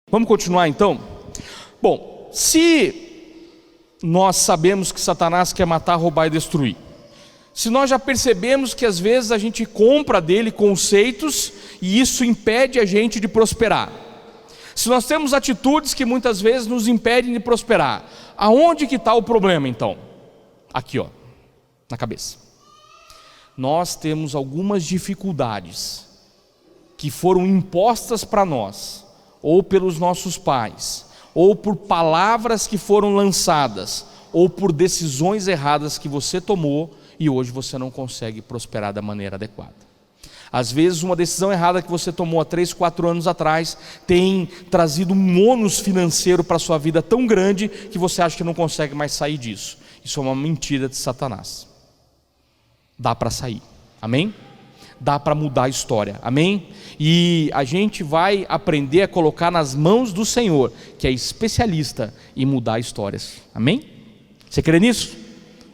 Vamos continuar então? Bom, se nós sabemos que Satanás quer matar, roubar e destruir, se nós já percebemos que às vezes a gente compra dele conceitos e isso impede a gente de prosperar, se nós temos atitudes que muitas vezes nos impedem de prosperar, aonde que está o problema então? Aqui ó, na cabeça. Nós temos algumas dificuldades que foram impostas para nós, ou pelos nossos pais, ou por palavras que foram lançadas, ou por decisões erradas que você tomou e hoje você não consegue prosperar da maneira adequada. Às vezes uma decisão errada que você tomou há 3, 4 anos atrás tem trazido um ônus financeiro para a sua vida tão grande que você acha que não consegue mais sair disso. Isso é uma mentira de Satanás. Dá para sair, amém? Dá para mudar a história, amém? E a gente vai aprender a colocar nas mãos do Senhor, que é especialista em mudar histórias, amém? Você crê nisso?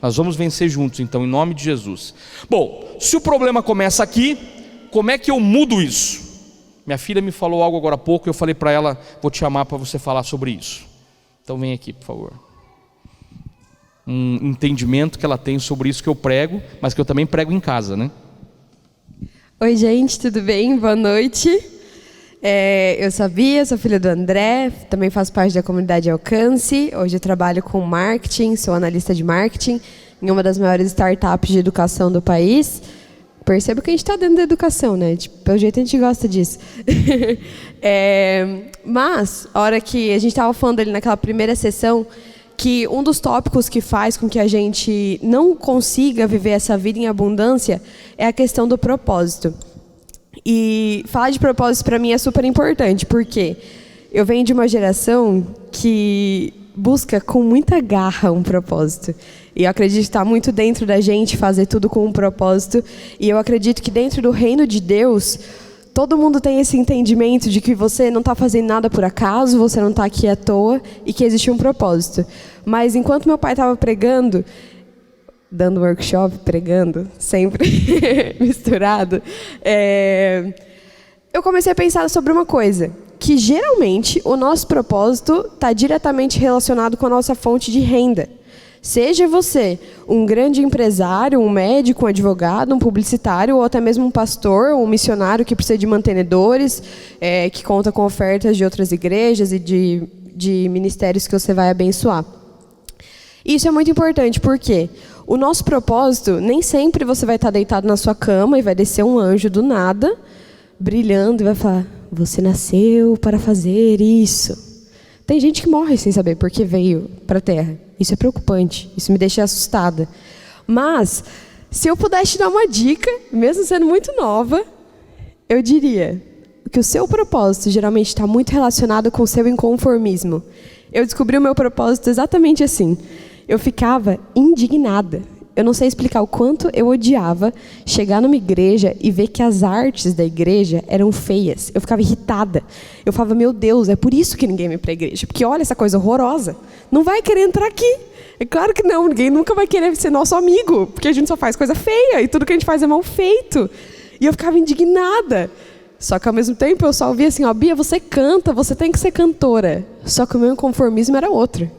Nós vamos vencer juntos então, em nome de Jesus. Bom, se o problema começa aqui, como é que eu mudo isso? Minha filha me falou algo agora há pouco, eu falei para ela, vou te chamar para você falar sobre isso. Então vem aqui, por favor. Um entendimento que ela tem sobre isso que eu prego, mas que eu também prego em casa, né? Oi gente, tudo bem? Boa noite. Eu sou a Bia, sou filha do André, também faço parte da comunidade Alcance. Hoje eu trabalho com marketing, sou analista de marketing em uma das maiores startups de educação do país. Perceba que a gente está dentro da educação, né? Pelo jeito a gente gosta disso. Mas, a hora que a gente estava falando ali naquela primeira sessão, que um dos tópicos que faz com que a gente não consiga viver essa vida em abundância é a questão do propósito. E falar de propósito para mim é super importante, porque eu venho de uma geração que busca com muita garra um propósito. E eu acredito que está muito dentro da gente fazer tudo com um propósito. E eu acredito que dentro do reino de Deus, todo mundo tem esse entendimento de que você não está fazendo nada por acaso, você não está aqui à toa e que existe um propósito. Mas enquanto meu pai estava pregando, dando workshop, pregando, sempre misturado, eu comecei a pensar sobre uma coisa, que geralmente o nosso propósito está diretamente relacionado com a nossa fonte de renda. Seja você um grande empresário, um médico, um advogado, um publicitário, ou até mesmo um pastor, um missionário que precisa de mantenedores, que conta com ofertas de outras igrejas e de ministérios que você vai abençoar. Isso é muito importante, porque o nosso propósito, nem sempre você vai estar deitado na sua cama e vai descer um anjo do nada, brilhando e vai falar, você nasceu para fazer isso. Tem gente que morre sem saber por que veio para a Terra. Isso é preocupante, isso me deixa assustada. Mas, se eu pudesse te dar uma dica, mesmo sendo muito nova, eu diria que o seu propósito geralmente está muito relacionado com o seu inconformismo. Eu descobri o meu propósito exatamente assim. Eu ficava indignada. Eu não sei explicar o quanto eu odiava chegar numa igreja e ver que as artes da igreja eram feias. Eu ficava irritada. Eu falava, meu Deus, é por isso que ninguém vem para a igreja. Porque olha essa coisa horrorosa. Não vai querer entrar aqui. É claro que não, ninguém nunca vai querer ser nosso amigo. Porque a gente só faz coisa feia e tudo que a gente faz é mal feito. E eu ficava indignada. Só que ao mesmo tempo eu só ouvia assim, ó, Bia, você canta, você tem que ser cantora. Só que o meu inconformismo era outro.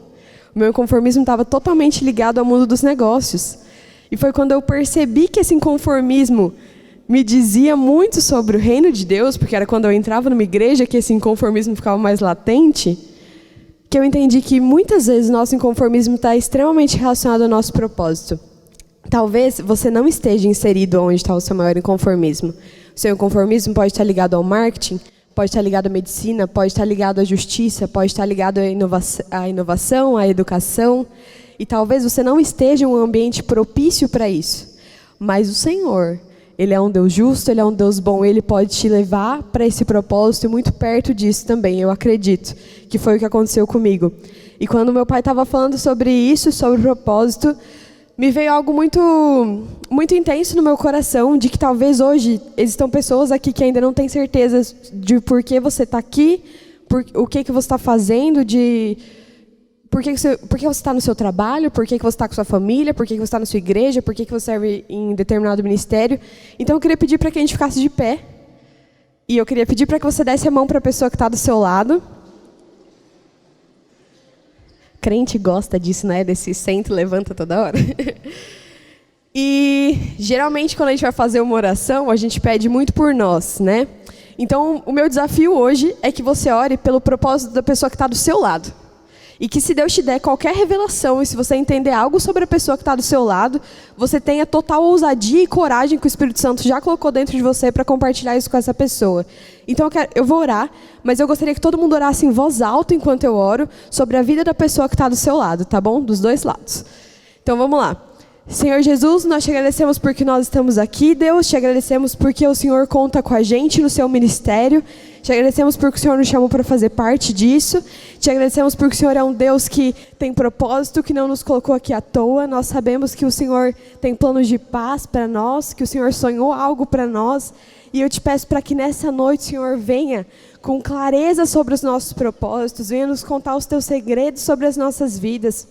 O meu inconformismo estava totalmente ligado ao mundo dos negócios. E foi quando eu percebi que esse inconformismo me dizia muito sobre o reino de Deus, porque era quando eu entrava numa igreja que esse inconformismo ficava mais latente, que eu entendi que muitas vezes o nosso inconformismo está extremamente relacionado ao nosso propósito. Talvez você não esteja inserido onde está o seu maior inconformismo. O seu inconformismo pode estar ligado ao marketing, pode estar ligado à medicina, pode estar ligado à justiça, pode estar ligado à inovação, à educação. E talvez você não esteja em um ambiente propício para isso. Mas o Senhor, Ele é um Deus justo, Ele é um Deus bom, Ele pode te levar para esse propósito e muito perto disso também, eu acredito, que foi o que aconteceu comigo. E quando meu pai estava falando sobre isso, sobre o propósito, me veio algo muito, muito intenso no meu coração, de que talvez hoje existam pessoas aqui que ainda não têm certeza de por que você está aqui, o que você está fazendo, por que você está no seu trabalho, por que você está com sua família, por que você está na sua igreja, por que você serve em determinado ministério. Então eu queria pedir para que a gente ficasse de pé. E eu queria pedir para que você desse a mão para a pessoa que está do seu lado. Crente gosta disso, né? Desse senta e levanta toda hora. E geralmente quando a gente vai fazer uma oração, a gente pede muito por nós, né? Então o meu desafio hoje é que você ore pelo propósito da pessoa que está do seu lado. E que se Deus te der qualquer revelação e se você entender algo sobre a pessoa que está do seu lado, você tenha total ousadia e coragem que o Espírito Santo já colocou dentro de você para compartilhar isso com essa pessoa. Então eu vou orar, mas eu gostaria que todo mundo orasse em voz alta enquanto eu oro sobre a vida da pessoa que está do seu lado, tá bom? Dos dois lados. Então vamos lá. Senhor Jesus, nós te agradecemos porque nós estamos aqui, Deus, te agradecemos porque o Senhor conta com a gente no seu ministério, te agradecemos porque o Senhor nos chamou para fazer parte disso, te agradecemos porque o Senhor é um Deus que tem propósito, que não nos colocou aqui à toa, nós sabemos que o Senhor tem planos de paz para nós, que o Senhor sonhou algo para nós, e eu te peço para que nessa noite o Senhor venha com clareza sobre os nossos propósitos, venha nos contar os teus segredos sobre as nossas vidas,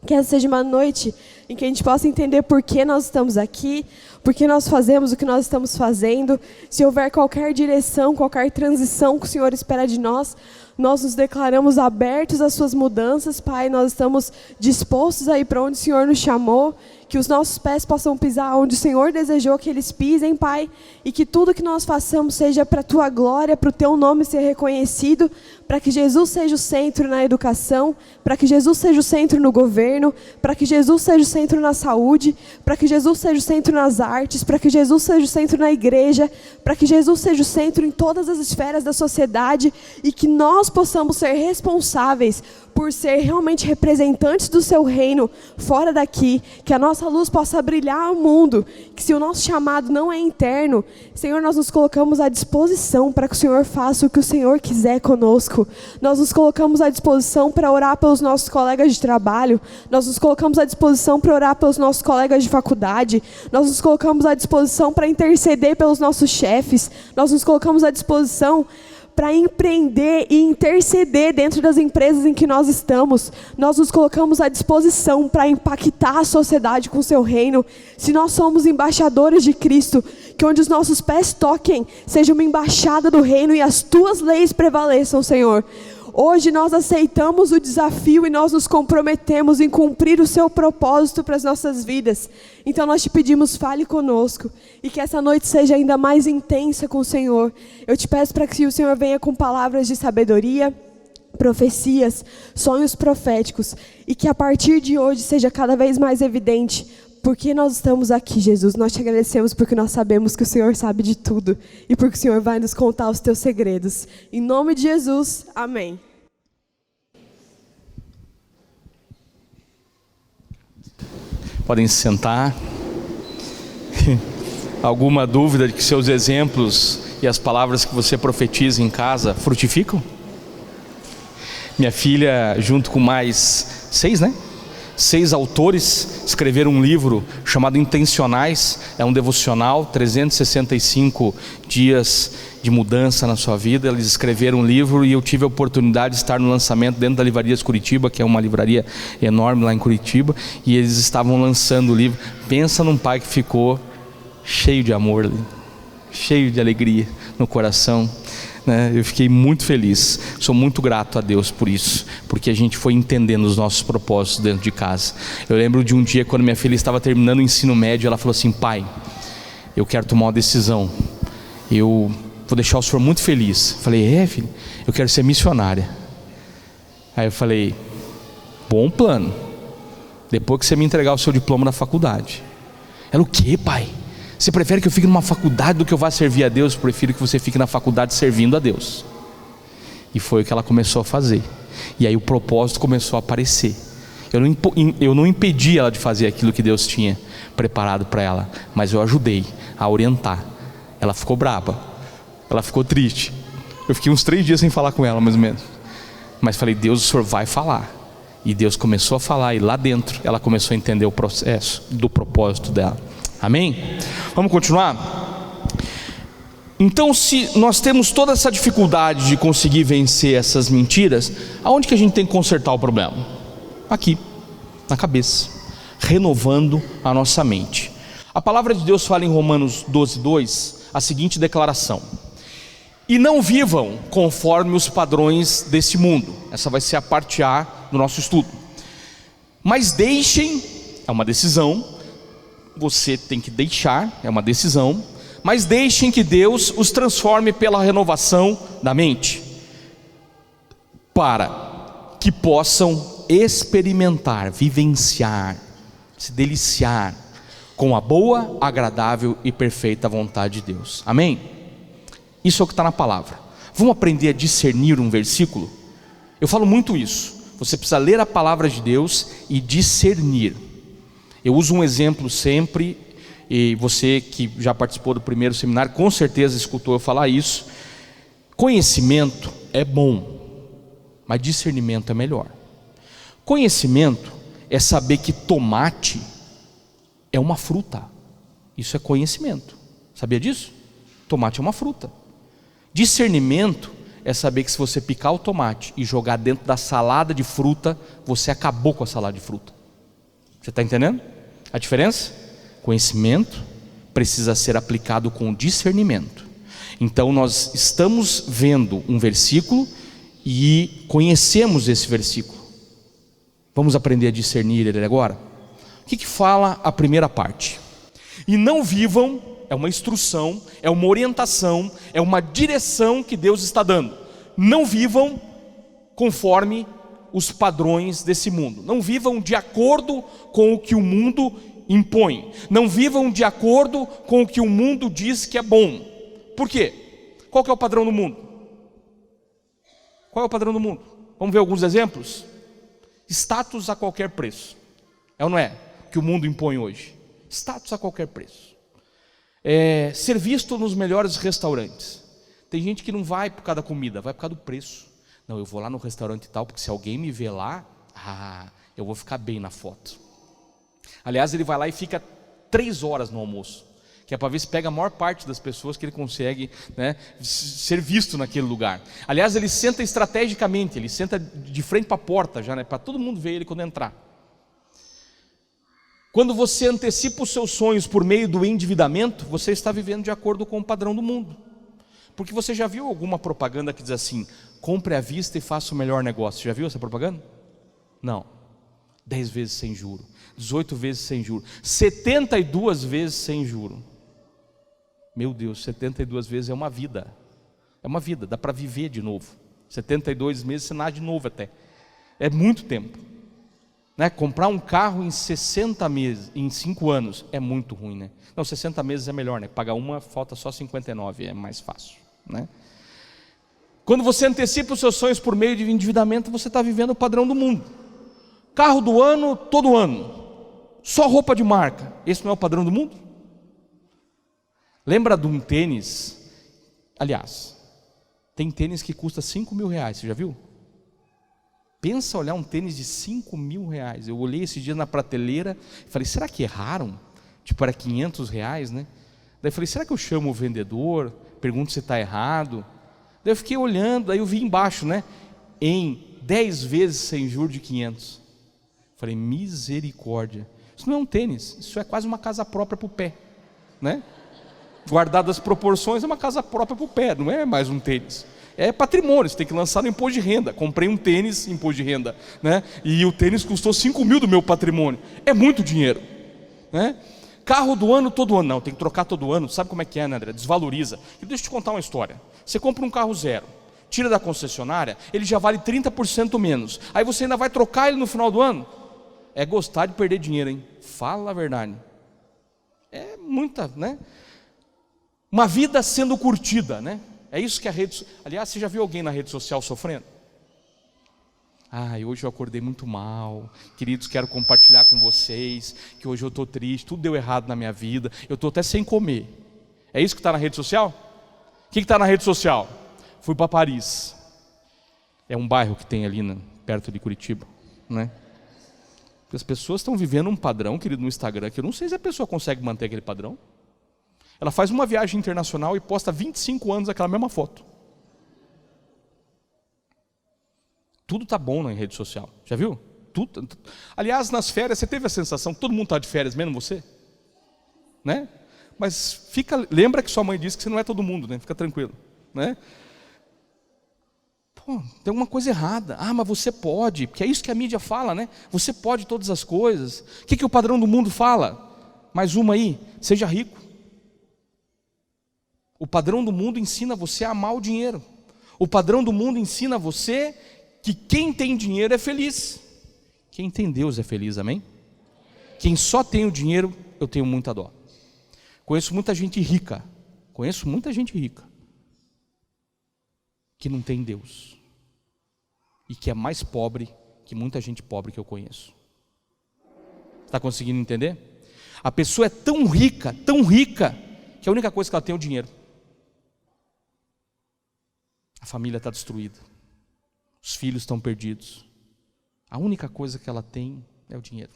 que essa seja uma noite em que a gente possa entender por que nós estamos aqui, por que nós fazemos o que nós estamos fazendo. Se houver qualquer direção, qualquer transição que o Senhor espera de nós, nós nos declaramos abertos às suas mudanças, Pai. Nós estamos dispostos a ir para onde o Senhor nos chamou, que os nossos pés possam pisar onde o Senhor desejou que eles pisem, Pai, e que tudo que nós façamos seja para a Tua glória, para o Teu nome ser reconhecido, para que Jesus seja o centro na educação, para que Jesus seja o centro no governo, para que Jesus seja o centro na saúde, para que Jesus seja o centro nas artes, para que Jesus seja o centro na igreja, para que Jesus seja o centro em todas as esferas da sociedade e que nós possamos ser responsáveis por ser realmente representantes do Seu reino fora daqui, que a nossa luz possa brilhar ao mundo, que se o nosso chamado não é interno, Senhor, nós nos colocamos à disposição para que o Senhor faça o que o Senhor quiser conosco. Nós nos colocamos à disposição para orar pelos nossos colegas de trabalho, nós nos colocamos à disposição para orar pelos nossos colegas de faculdade, nós nos colocamos à disposição para interceder pelos nossos chefes, nós nos colocamos à disposição para empreender e interceder dentro das empresas em que nós estamos. Nós nos colocamos à disposição para impactar a sociedade com o Seu reino. Se nós somos embaixadores de Cristo, que onde os nossos pés toquem, seja uma embaixada do reino e as Tuas leis prevaleçam, Senhor. Hoje nós aceitamos o desafio e nós nos comprometemos em cumprir o Seu propósito para as nossas vidas. Então nós te pedimos, fale conosco e que essa noite seja ainda mais intensa com o Senhor. Eu te peço para que o Senhor venha com palavras de sabedoria, profecias, sonhos proféticos e que a partir de hoje seja cada vez mais evidente porque nós estamos aqui, Jesus. Nós te agradecemos porque nós sabemos que o Senhor sabe de tudo e porque o Senhor vai nos contar os Teus segredos. Em nome de Jesus, amém. Podem se sentar. Alguma dúvida de que seus exemplos e as palavras que você profetiza em casa frutificam? Minha filha, junto com mais 6 autores, escreveram um livro chamado Intencionais. É um devocional, 365 dias de mudança na sua vida. Eles escreveram um livro e eu tive a oportunidade de estar no lançamento dentro da Livrarias Curitiba, que é uma livraria enorme lá em Curitiba, e eles estavam lançando o livro. Pensa num pai que ficou cheio de amor, cheio de alegria no coração, né? Eu fiquei muito feliz, sou muito grato a Deus por isso, porque a gente foi entendendo os nossos propósitos dentro de casa. Eu lembro de um dia quando minha filha estava terminando o ensino médio, ela falou assim: pai, eu quero tomar uma decisão, eu vou deixar o senhor muito feliz. Falei: filho, eu quero ser missionária. Aí eu falei: bom plano, depois que você me entregar o seu diploma da faculdade. Ela: o que, pai? Você prefere que eu fique numa faculdade do que eu vá servir a Deus? Eu prefiro que você fique na faculdade servindo a Deus. E foi o que ela começou a fazer. E aí o propósito começou a aparecer. Eu não impedi ela de fazer aquilo que Deus tinha preparado para ela, mas eu ajudei a orientar. Ela ficou brava, ela ficou triste. Eu fiquei uns 3 dias sem falar com ela, mais ou menos. Mas falei: Deus, o Senhor vai falar. E Deus começou a falar, e lá dentro ela começou a entender o processo do propósito dela. Amém? Vamos continuar? Então, se nós temos toda essa dificuldade de conseguir vencer essas mentiras, aonde que a gente tem que consertar o problema? Aqui, na cabeça, renovando a nossa mente. A palavra de Deus fala em Romanos 12:2 a seguinte declaração: e não vivam conforme os padrões desse mundo. Essa vai ser a parte A do nosso estudo. Mas deixem, é uma decisão, você tem que deixar, é uma decisão, mas deixem que Deus os transforme pela renovação da mente, para que possam experimentar, vivenciar, se deliciar com a boa, agradável e perfeita vontade de Deus. Amém? Isso é o que está na palavra. Vamos aprender a discernir um versículo? Eu falo muito isso. Você precisa ler a palavra de Deus e discernir. Eu uso um exemplo sempre, e você que já participou do primeiro seminário com certeza escutou eu falar isso. Conhecimento é bom, mas discernimento é melhor. Conhecimento é saber que tomate é uma fruta. Isso é conhecimento. Sabia disso? Tomate é uma fruta. Discernimento é saber que se você picar o tomate e jogar dentro da salada de fruta, você acabou com a salada de fruta. Você está entendendo a diferença? Conhecimento precisa ser aplicado com discernimento. Então nós estamos vendo um versículo e conhecemos esse versículo. Vamos aprender a discernir ele agora? O que fala a primeira parte? E não vivam, é uma instrução, é uma orientação, é uma direção que Deus está dando. Não vivam conforme os padrões desse mundo. Não vivam de acordo com o que o mundo impõe. Não vivam de acordo com o que o mundo diz que é bom. Por quê? Qual que é o padrão do mundo? Qual é o padrão do mundo? Vamos ver alguns exemplos? Status a qualquer preço. É ou não é? O que o mundo impõe hoje. Status a qualquer preço. Ser visto nos melhores restaurantes. Tem gente que não vai por causa da comida, vai por causa do preço. Não, eu vou lá no restaurante e tal, porque se alguém me ver lá, eu vou ficar bem na foto. Aliás, ele vai lá e fica 3 horas no almoço, que é para ver se pega a maior parte das pessoas que ele consegue, né, ser visto naquele lugar. Aliás, ele senta estrategicamente, ele senta de frente para a porta já, né, para todo mundo ver ele quando entrar. Quando você antecipa os seus sonhos por meio do endividamento, você está vivendo de acordo com o padrão do mundo. Porque você já viu alguma propaganda que diz assim: compre à vista e faça o melhor negócio? Já viu essa propaganda? Não. 10 vezes sem juro, 18 vezes sem juro, 72 vezes sem juro. Meu Deus, 72 vezes é uma vida. É uma vida, dá para viver de novo. 72 meses você nasce de novo até. É muito tempo, né? Comprar um carro em 60 meses, em 5 anos, é muito ruim, né? Não, 60 meses é melhor, né? Pagar uma, falta só 59, é mais fácil, né? Quando você antecipa os seus sonhos por meio de endividamento, você está vivendo o padrão do mundo. Carro do ano, todo ano. Só roupa de marca. Esse não é o padrão do mundo? Lembra de um tênis? Aliás, tem tênis que custa 5 mil reais, você já viu? Pensa olhar um tênis de 5 mil reais. Eu olhei esse dia na prateleira e falei, será que erraram? Tipo, era 500 reais, né? Daí eu falei, será que eu chamo o vendedor? Pergunto se está errado. Daí eu fiquei olhando, daí eu vi embaixo, né? Em 10 vezes sem juros de 500. Falei, misericórdia. Isso não é um tênis, isso é quase uma casa própria para o pé, né? Guardadas as proporções, é uma casa própria para o pé, não é mais um tênis. É patrimônio, você tem que lançar no imposto de renda. Comprei um tênis, imposto de renda, né? E o tênis custou 5 mil do meu patrimônio. É muito dinheiro, né? Carro do ano, todo ano. Não, tem que trocar todo ano. Sabe como é que é, né, André? Desvaloriza. E deixa eu te contar uma história. Você compra um carro zero, tira da concessionária, ele já vale 30% menos. Aí você ainda vai trocar ele no final do ano? É gostar de perder dinheiro, hein? Fala a verdade. É muita, né? Uma vida sendo curtida, né? É isso que a rede... Aliás, você já viu alguém na rede social sofrendo? Hoje eu acordei muito mal. Queridos, quero compartilhar com vocês que hoje eu estou triste, tudo deu errado na minha vida, eu estou até sem comer. É isso que está na rede social? O que está na rede social? Fui para Paris. É um bairro que tem ali, né, perto de Curitiba, né? As pessoas estão vivendo um padrão, querido, no Instagram, que eu não sei se a pessoa consegue manter aquele padrão. Ela faz uma viagem internacional e posta 25 anos aquela mesma foto. Tudo está bom na rede social, já viu? Tudo. Aliás, nas férias, você teve a sensação que todo mundo está de férias, menos você? Né? Mas lembra que sua mãe disse que você não é todo mundo, né? Fica tranquilo, né? Pô, tem alguma coisa errada. Mas você pode, porque é isso que a mídia fala, né? Você pode todas as coisas. O que o padrão do mundo fala? Mais uma aí, seja rico. O padrão do mundo ensina você a amar o dinheiro. O padrão do mundo ensina você que quem tem dinheiro é feliz. Quem tem Deus é feliz, amém? Quem só tem o dinheiro, eu tenho muita dó. Conheço muita gente rica que não tem Deus e que é mais pobre que muita gente pobre que eu conheço. Está conseguindo entender? A pessoa é tão rica, que a única coisa que ela tem é o dinheiro. A família está destruída, os filhos estão perdidos, a única coisa que ela tem é o dinheiro.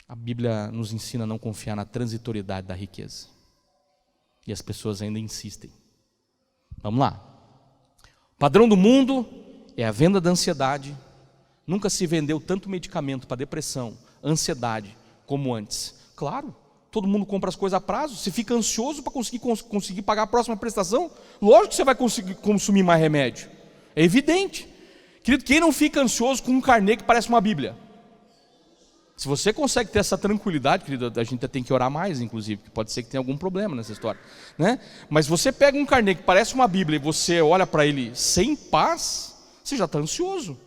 A Bíblia nos ensina a não confiar na transitoriedade da riqueza, e as pessoas ainda insistem. Vamos lá. O padrão do mundo é a venda da ansiedade. Nunca se vendeu tanto medicamento para depressão, ansiedade, como antes. Claro, todo mundo compra as coisas a prazo. Você fica ansioso para conseguir pagar a próxima prestação? Lógico que você vai conseguir consumir mais remédio. É evidente. Querido, quem não fica ansioso com um carnê que parece uma Bíblia? Se você consegue ter essa tranquilidade, querido, a gente tem que orar mais, inclusive, porque pode ser que tenha algum problema nessa história, né? Mas você pega um carnê que parece uma Bíblia e você olha para ele sem paz, você já está ansioso.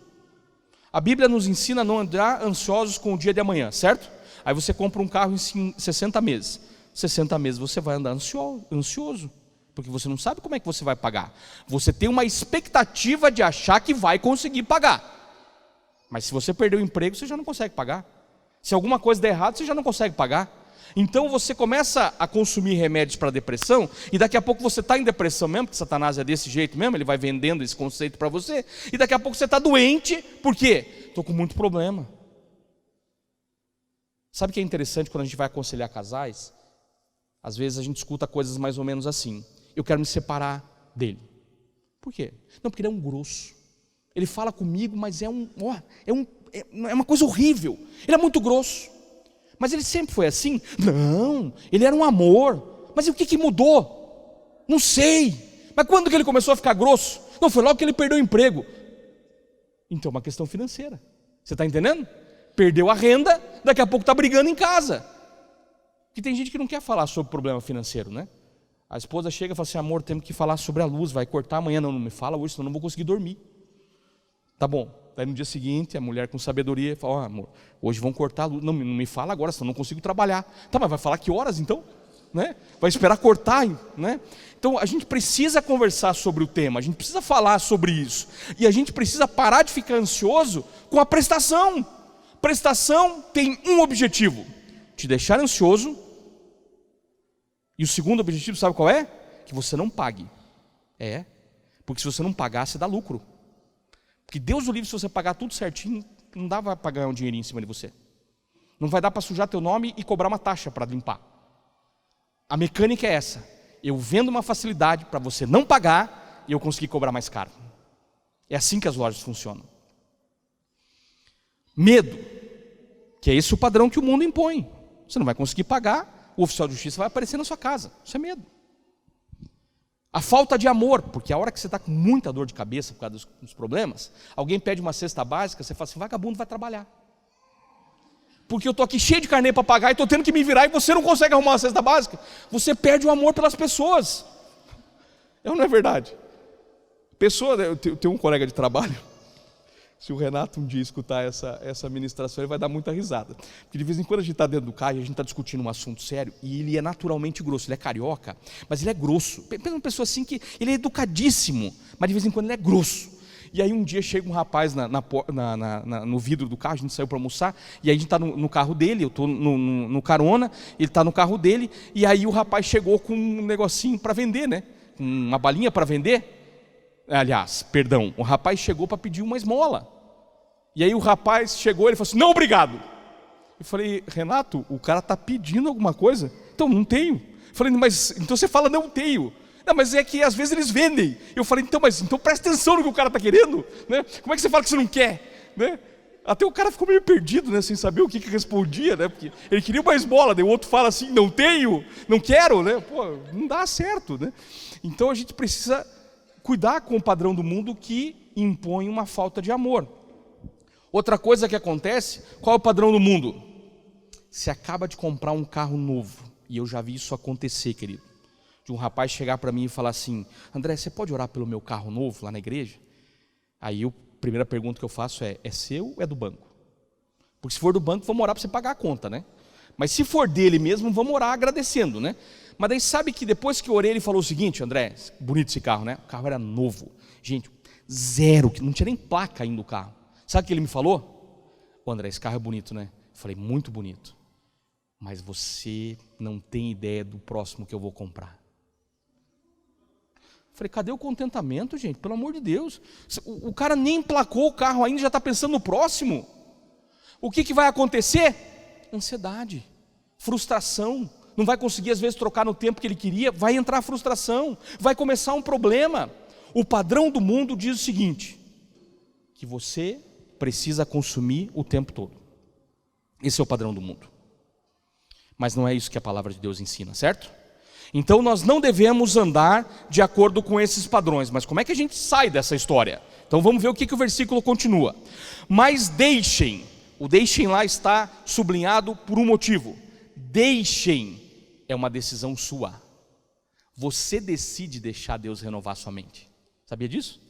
A Bíblia nos ensina a não andar ansiosos com o dia de amanhã, certo? Aí você compra um carro em 60 meses. 60 meses você vai andar ansioso, porque você não sabe como é que você vai pagar. Você tem uma expectativa de achar que vai conseguir pagar. Mas se você perder o emprego, você já não consegue pagar. Se alguma coisa der errado, você já não consegue pagar. Então você começa a consumir remédios para depressão, e daqui a pouco você está em depressão mesmo, porque Satanás é desse jeito mesmo, ele vai vendendo esse conceito para você, e daqui a pouco você está doente, por quê? Estou com muito problema. Sabe o que é interessante quando a gente vai aconselhar casais? Às vezes a gente escuta coisas mais ou menos assim: eu quero me separar dele. Por quê? Não, porque ele é um grosso. Ele fala comigo, mas é uma coisa horrível. Ele é muito grosso. Mas ele sempre foi assim? Não, ele era um amor. Mas e o que mudou? Não sei. Mas quando que ele começou a ficar grosso? Não, foi logo que ele perdeu o emprego. Então é uma questão financeira. Você está entendendo? Perdeu a renda, daqui a pouco está brigando em casa. Porque tem gente que não quer falar sobre problema financeiro, né? A esposa chega e fala assim: amor, temos que falar sobre a luz, vai cortar amanhã. Não me fala hoje, senão não vou conseguir dormir. Tá bom. Daí no dia seguinte, a mulher com sabedoria fala: amor, hoje vão cortar a luz. Não me fala agora, senão não consigo trabalhar. Tá, mas vai falar que horas então? Né? Vai esperar cortar, né? Então a gente precisa conversar sobre o tema, a gente precisa falar sobre isso. E a gente precisa parar de ficar ansioso com a prestação. Prestação tem um objetivo: te deixar ansioso. E o segundo objetivo, sabe qual é? Que você não pague. Porque se você não pagar, você dá lucro. Porque Deus o livre, se você pagar tudo certinho, não dá para pagar um dinheirinho em cima de você. Não vai dar para sujar teu nome e cobrar uma taxa para limpar. A mecânica é essa: eu vendo uma facilidade para você não pagar e eu conseguir cobrar mais caro. É assim que as lojas funcionam. Medo, que é esse o padrão que o mundo impõe. Você não vai conseguir pagar, o oficial de justiça vai aparecer na sua casa. Isso é medo. A falta de amor, porque a hora que você está com muita dor de cabeça por causa dos problemas, alguém pede uma cesta básica, você fala assim: vagabundo, vai trabalhar. Porque eu estou aqui cheio de carnê para pagar e estou tendo que me virar e você não consegue arrumar uma cesta básica. Você perde o amor pelas pessoas. Não é verdade? Eu tenho um colega de trabalho, se o Renato um dia escutar essa ministração, ele vai dar muita risada. Porque de vez em quando a gente está dentro do carro e a gente está discutindo um assunto sério, e ele é naturalmente grosso. Ele é carioca, mas ele é grosso. Pensa uma pessoa assim que ele é educadíssimo, mas de vez em quando ele é grosso. E aí um dia chega um rapaz no vidro do carro, a gente saiu para almoçar, e aí a gente está no carro dele, eu estou no carona, ele está no carro dele, e aí o rapaz chegou com um negocinho para vender, né? Uma balinha para vender. Aliás, perdão, o rapaz chegou para pedir uma esmola. E aí o rapaz chegou, ele falou assim: não, obrigado. Eu falei: Renato, o cara está pedindo alguma coisa? Então, não tenho. Eu falei: mas então você fala não tenho. Não, mas é que às vezes eles vendem. Eu falei: então presta atenção no que o cara está querendo, né? Como é que você fala que você não quer, né? Até o cara ficou meio perdido, né? Sem saber o que respondia, né? Porque ele queria uma esmola, daí o outro fala assim: não tenho, não quero, né? Pô, não dá certo, né? Então a gente precisa cuidar com o padrão do mundo que impõe uma falta de amor. Outra coisa que acontece, qual é o padrão do mundo? Você acaba de comprar um carro novo, e eu já vi isso acontecer, querido. De um rapaz chegar para mim e falar assim: André, você pode orar pelo meu carro novo lá na igreja? Aí a primeira pergunta que eu faço é seu ou é do banco? Porque se for do banco, vamos orar para você pagar a conta, né? Mas se for dele mesmo, vamos orar agradecendo, né? Mas daí sabe que depois que eu orei, ele falou o seguinte: André, bonito esse carro, né? O carro era novo. Gente, zero, não tinha nem placa ainda o carro. Sabe o que ele me falou? André, esse carro é bonito, né? Eu falei, muito bonito. Mas você não tem ideia do próximo que eu vou comprar. Eu falei, cadê o contentamento, gente? Pelo amor de Deus. O cara nem emplacou o carro ainda, já está pensando no próximo. O que vai acontecer? Ansiedade, frustração. Não vai conseguir às vezes trocar no tempo que ele queria, vai entrar a frustração, vai começar um problema. O padrão do mundo diz o seguinte: que você precisa consumir o tempo todo. Esse é o padrão do mundo. Mas não é isso que a palavra de Deus ensina, certo? Então nós não devemos andar de acordo com esses padrões. Mas como é que a gente sai dessa história? Então vamos ver o que o versículo continua. Mas deixem, o deixem lá está sublinhado por um motivo. Deixem é uma decisão sua. Você decide deixar Deus renovar sua mente. Sabia disso?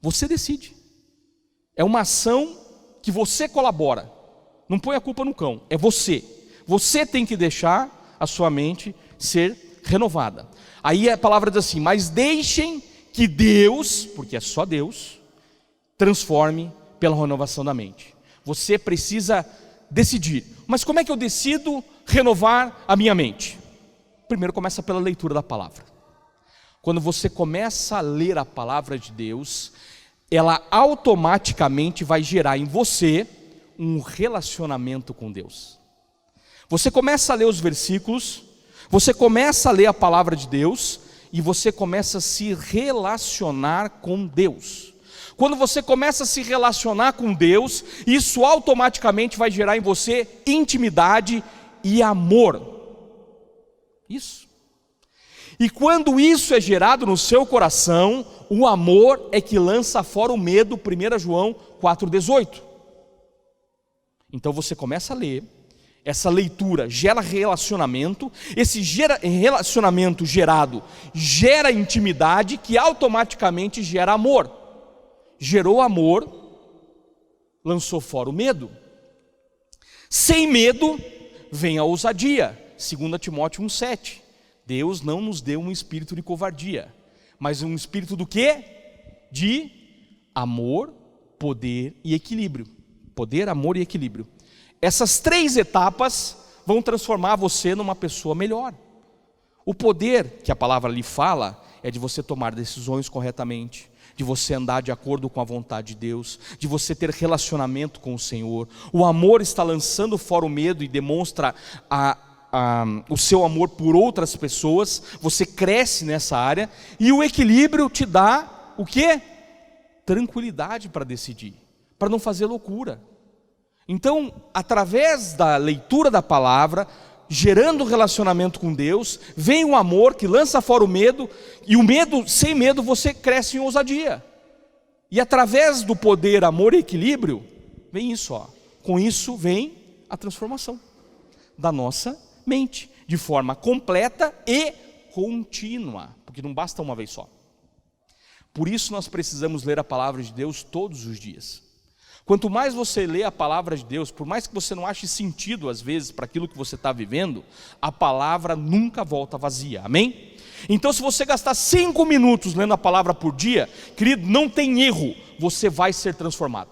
Você decide. É uma ação que você colabora. Não põe a culpa no cão, é você. Você tem que deixar a sua mente ser renovada. Aí a palavra diz assim: mas deixem que Deus, porque é só Deus, transforme pela renovação da mente. Você precisa decidir. Mas como é que eu decido renovar a minha mente? Primeiro começa pela leitura da palavra. Quando você começa a ler a palavra de Deus, ela automaticamente vai gerar em você um relacionamento com Deus. Você começa a ler os versículos, você começa a ler a palavra de Deus e você começa a se relacionar com Deus. Quando você começa a se relacionar com Deus, isso automaticamente vai gerar em você intimidade e amor. Isso. E quando isso é gerado no seu coração, o amor é que lança fora o medo, 1 João 4,18. Então você começa a ler, essa leitura gera relacionamento, esse relacionamento gerado gera intimidade, que automaticamente gera amor. Gerou amor, lançou fora o medo. Sem medo vem a ousadia, 2 Timóteo 1,7. Deus não nos deu um espírito de covardia, mas um espírito do quê? De amor, poder e equilíbrio. Poder, amor e equilíbrio. Essas 3 etapas vão transformar você numa pessoa melhor. O poder que a palavra lhe fala é de você tomar decisões corretamente, de você andar de acordo com a vontade de Deus, de você ter relacionamento com o Senhor. O amor está lançando fora o medo e demonstra o seu amor por outras pessoas. Você cresce nessa área. E o equilíbrio te dá o quê? Tranquilidade para decidir, para não fazer loucura. Então, através da leitura da palavra, gerando relacionamento com Deus, vem o amor que lança fora o medo, e o medo, sem medo, você cresce em ousadia. E através do poder, amor e equilíbrio, vem isso, ó. Com isso vem a transformação da nossa mente, de forma completa e contínua, porque não basta uma vez só. Por isso nós precisamos ler a palavra de Deus todos os dias. Quanto mais você lê a palavra de Deus, por mais que você não ache sentido às vezes para aquilo que você está vivendo, a palavra nunca volta vazia, amém? Então se você gastar 5 minutos lendo a palavra por dia, querido, não tem erro, você vai ser transformado.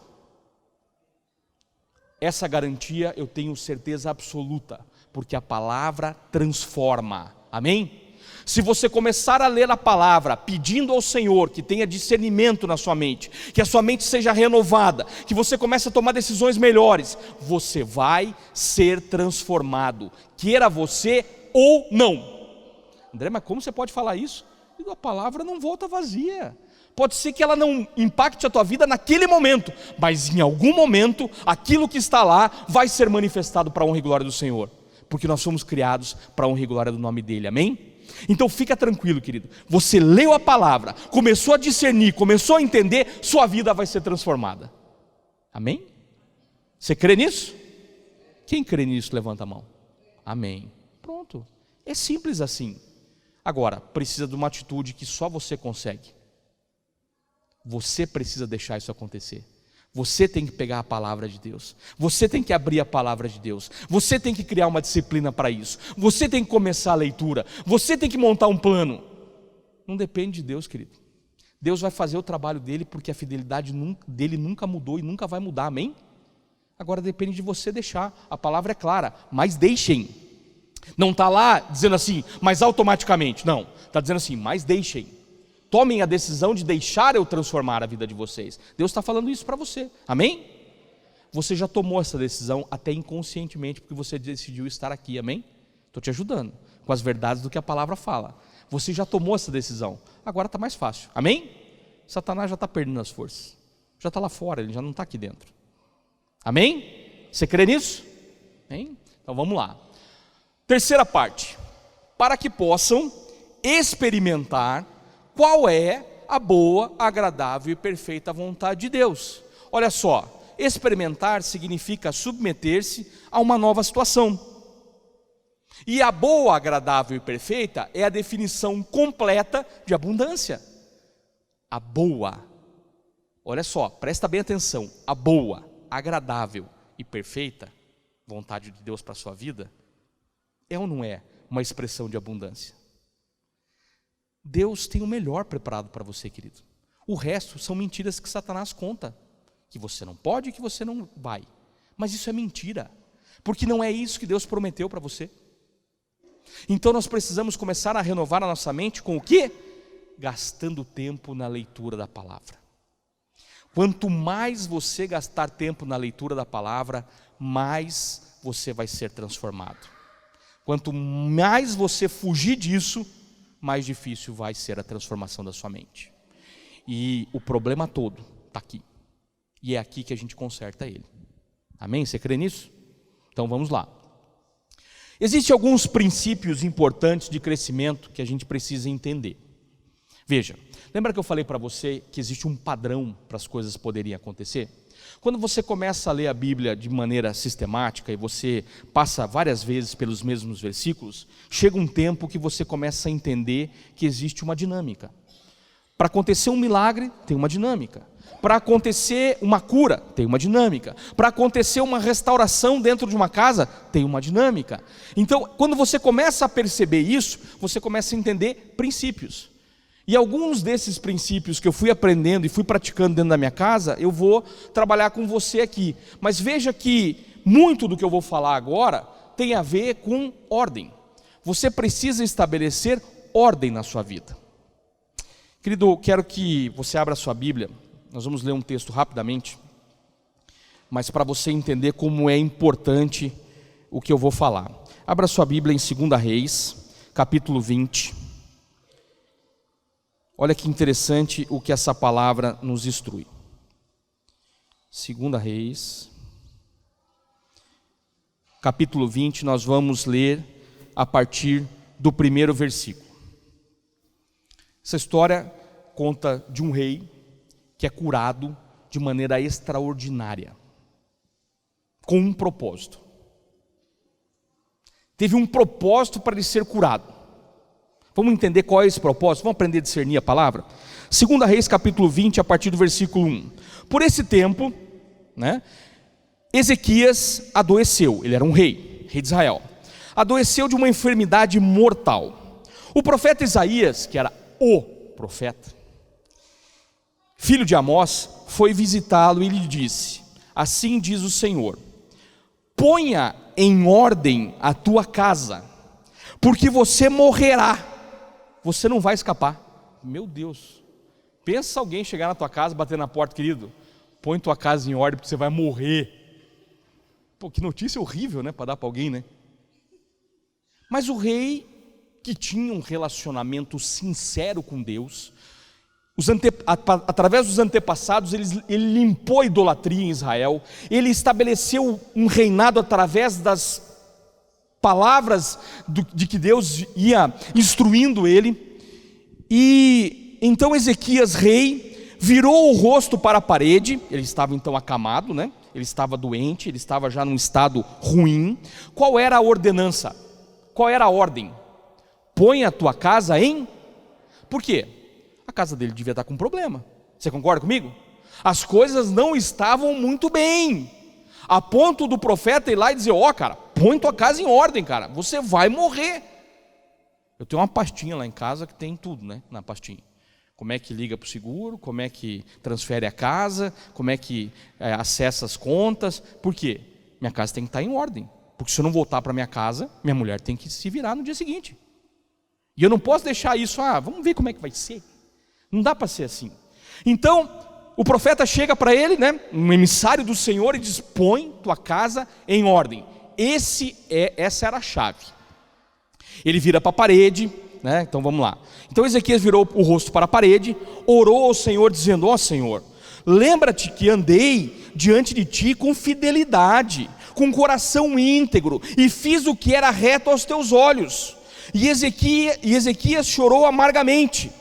Essa garantia eu tenho certeza absoluta, porque a palavra transforma, amém? Se você começar a ler a palavra, pedindo ao Senhor que tenha discernimento na sua mente, que a sua mente seja renovada, que você comece a tomar decisões melhores, você vai ser transformado, queira você ou não. André, mas como você pode falar isso? A palavra não volta vazia. Pode ser que ela não impacte a tua vida naquele momento, mas em algum momento, aquilo que está lá vai ser manifestado para a honra e glória do Senhor, porque nós somos criados para a honra e glória do nome dEle, amém? Então fica tranquilo, querido. Você leu a palavra, começou a discernir, começou a entender, sua vida vai ser transformada. Amém? Você crê nisso? Quem crê nisso, levanta a mão. Amém. Pronto. É simples assim. Agora, precisa de uma atitude que só você consegue. Você precisa deixar isso acontecer. Você tem que pegar a palavra de Deus. Você tem que abrir a palavra de Deus. Você tem que criar uma disciplina para isso. Você tem que começar a leitura. Você tem que montar um plano. Não depende de Deus, querido. Deus vai fazer o trabalho dele, porque a fidelidade dele nunca mudou e nunca vai mudar, amém? Agora depende de você deixar. A palavra é clara, mas deixem. Não está lá dizendo assim, mas automaticamente. Não, está dizendo assim, mas deixem. Tomem a decisão de deixar eu transformar a vida de vocês. Deus está falando isso para você, amém? Você já tomou essa decisão até inconscientemente, porque você decidiu estar aqui, amém? Estou te ajudando com as verdades do que a palavra fala. Você já tomou essa decisão, agora está mais fácil, amém? Satanás já está perdendo as forças, já está lá fora, ele já não está aqui dentro, amém? Você crê nisso? Amém? Então vamos lá. Terceira parte, para que possam experimentar qual é a boa, agradável e perfeita vontade de Deus. Olha só, experimentar significa submeter-se a uma nova situação. E a boa, agradável e perfeita é a definição completa de abundância. A boa, olha só, presta bem atenção, a boa, agradável e perfeita vontade de Deus para a sua vida é ou não é uma expressão de abundância? Deus tem o melhor preparado para você, querido. O resto são mentiras que Satanás conta, que você não pode e que você não vai. Mas isso é mentira, porque não é isso que Deus prometeu para você. Então nós precisamos começar a renovar a nossa mente com o quê? Gastando tempo na leitura da palavra. Quanto mais você gastar tempo na leitura da palavra, mais você vai ser transformado. Quanto mais você fugir disso, mais difícil vai ser a transformação da sua mente. E o problema todo está aqui. E é aqui que a gente conserta ele. Amém? Você crê nisso? Então vamos lá. Existem alguns princípios importantes de crescimento que a gente precisa entender. Veja, lembra que eu falei para você que existe um padrão para as coisas poderem acontecer? Quando você começa a ler a Bíblia de maneira sistemática e você passa várias vezes pelos mesmos versículos, chega um tempo que você começa a entender que existe uma dinâmica. Para acontecer um milagre, tem uma dinâmica. Para acontecer uma cura, tem uma dinâmica. Para acontecer uma restauração dentro de uma casa, tem uma dinâmica. Então, quando você começa a perceber isso, você começa a entender princípios. E alguns desses princípios que eu fui aprendendo e fui praticando dentro da minha casa, eu vou trabalhar com você aqui. Mas veja que muito do que eu vou falar agora tem a ver com ordem. Você precisa estabelecer ordem na sua vida. Querido, eu quero que você abra a sua Bíblia. Nós vamos ler um texto rapidamente, mas para você entender como é importante o que eu vou falar. Abra a sua Bíblia em 2 Reis, capítulo 20. Olha que interessante o que essa palavra nos instrui. 2 Reis, capítulo 20, nós vamos ler a partir do primeiro versículo. Essa história conta de um rei que é curado de maneira extraordinária, com um propósito. Teve um propósito para ele ser curado. Vamos entender qual é esse propósito? Vamos aprender a discernir a palavra? 2 Reis capítulo 20, a partir do versículo 1. Por esse tempo, Ezequias adoeceu. Ele era um rei de Israel. Adoeceu de uma enfermidade mortal. O profeta Isaías, que era o profeta, filho de Amós, foi visitá-lo e lhe disse: assim diz o Senhor, ponha em ordem a tua casa, porque você morrerá. Você não vai escapar. Meu Deus, pensa alguém chegar na tua casa, bater na porta: querido, põe tua casa em ordem porque você vai morrer. Pô, que notícia horrível, para dar para alguém, Mas o rei, que tinha um relacionamento sincero com Deus, através dos antepassados, ele limpou a idolatria em Israel, ele estabeleceu um reinado através das palavras de que Deus ia instruindo ele. E então Ezequias, rei, virou o rosto para a parede. Ele estava então acamado, né? Ele estava doente, ele estava já num estado ruim. Qual era a ordenança? Qual era a ordem? Põe a tua casa em... Por quê? A casa dele devia estar com problema. Você concorda comigo? As coisas não estavam muito bem, a ponto do profeta ir lá e dizer: ó, cara, põe tua casa em ordem, cara, você vai morrer. Eu tenho uma pastinha lá em casa que tem tudo, né? Na pastinha. Como é que liga para o seguro, como é que transfere a casa, como é que acessa as contas. Por quê? Minha casa tem que estar em ordem, porque se eu não voltar para minha casa, minha mulher tem que se virar no dia seguinte. E eu não posso deixar isso, vamos ver como é que vai ser. Não dá para ser assim. Então, o profeta chega para ele, né, um emissário do Senhor, e diz: põe tua casa em ordem. Essa era a chave. Ele vira para a parede, né? Então vamos lá. Então Ezequias virou o rosto para a parede, orou ao Senhor dizendo: ó Senhor, lembra-te que andei diante de ti com fidelidade, com coração íntegro, e fiz o que era reto aos teus olhos. E Ezequias chorou amargamente.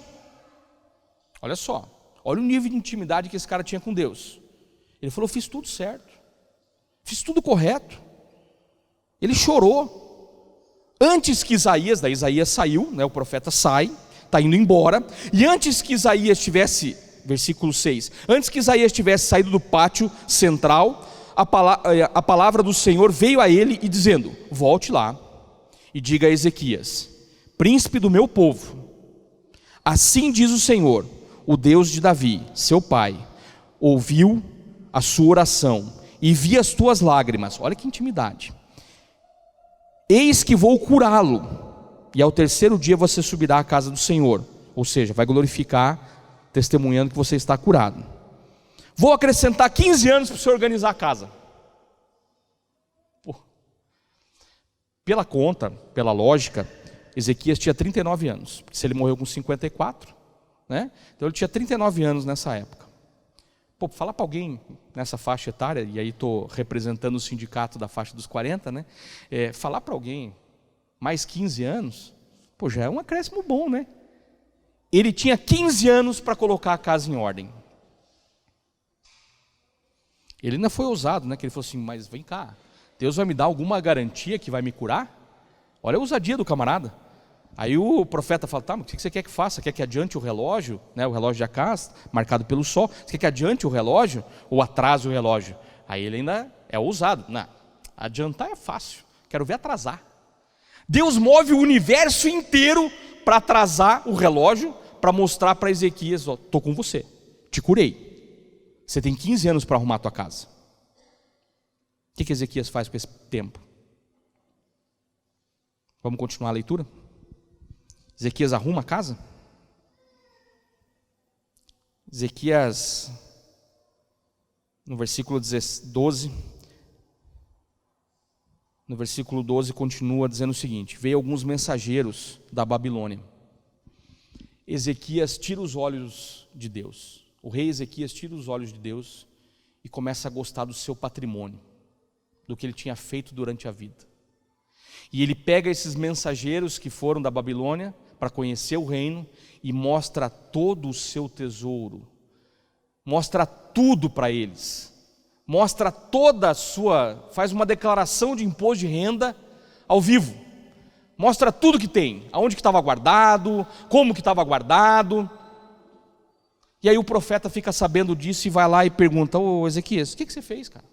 Olha só, olha o nível de intimidade que esse cara tinha com Deus. Ele falou: fiz tudo certo, fiz tudo correto. Ele chorou. Antes que Isaías saiu, né, o profeta sai, está indo embora. E antes que Isaías tivesse, versículo 6, antes que Isaías tivesse saído do pátio central, a palavra do Senhor veio a ele e dizendo: volte lá e diga a Ezequias, príncipe do meu povo, assim diz o Senhor, o Deus de Davi, seu pai, ouviu a sua oração e vi as tuas lágrimas. Olha que intimidade. Eis que vou curá-lo, e ao terceiro dia você subirá à casa do Senhor, ou seja, vai glorificar, testemunhando que você está curado. Vou acrescentar 15 anos para você organizar a casa. Pela conta, pela lógica, Ezequias tinha 39 anos, porque se ele morreu com 54, né? Então ele tinha 39 anos nessa época. Falar para alguém nessa faixa etária, e aí estou representando o sindicato da faixa dos 40, né? Falar para alguém mais 15 anos, já é um acréscimo bom, né? Ele tinha 15 anos para colocar a casa em ordem. Ele ainda foi ousado, né? Que ele falou assim: mas vem cá, Deus vai me dar alguma garantia que vai me curar? Olha a ousadia do camarada. Aí o profeta fala: tá, mas o que você quer que faça? Quer que adiante o relógio, né, o relógio de Acás, marcado pelo sol? Você quer que adiante o relógio ou atrase o relógio? Aí ele ainda é ousado. Não, adiantar é fácil, quero ver atrasar. Deus move o universo inteiro para atrasar o relógio, para mostrar para Ezequias: estou com você, te curei. Você tem 15 anos para arrumar a tua casa. O que Ezequias faz com esse tempo? Vamos continuar a leitura? Ezequias arruma a casa? Ezequias, no versículo 12, continua dizendo o seguinte: veio alguns mensageiros da Babilônia. Ezequias tira os olhos de Deus. O rei Ezequias tira os olhos de Deus e começa a gostar do seu patrimônio, do que ele tinha feito durante a vida. E ele pega esses mensageiros que foram da Babilônia para conhecer o reino e mostra todo o seu tesouro, mostra tudo para eles, mostra toda a sua, faz uma declaração de imposto de renda ao vivo, mostra tudo que tem, aonde que estava guardado, como que estava guardado. E aí o profeta fica sabendo disso e vai lá e pergunta: ô Ezequias, o que você fez, cara?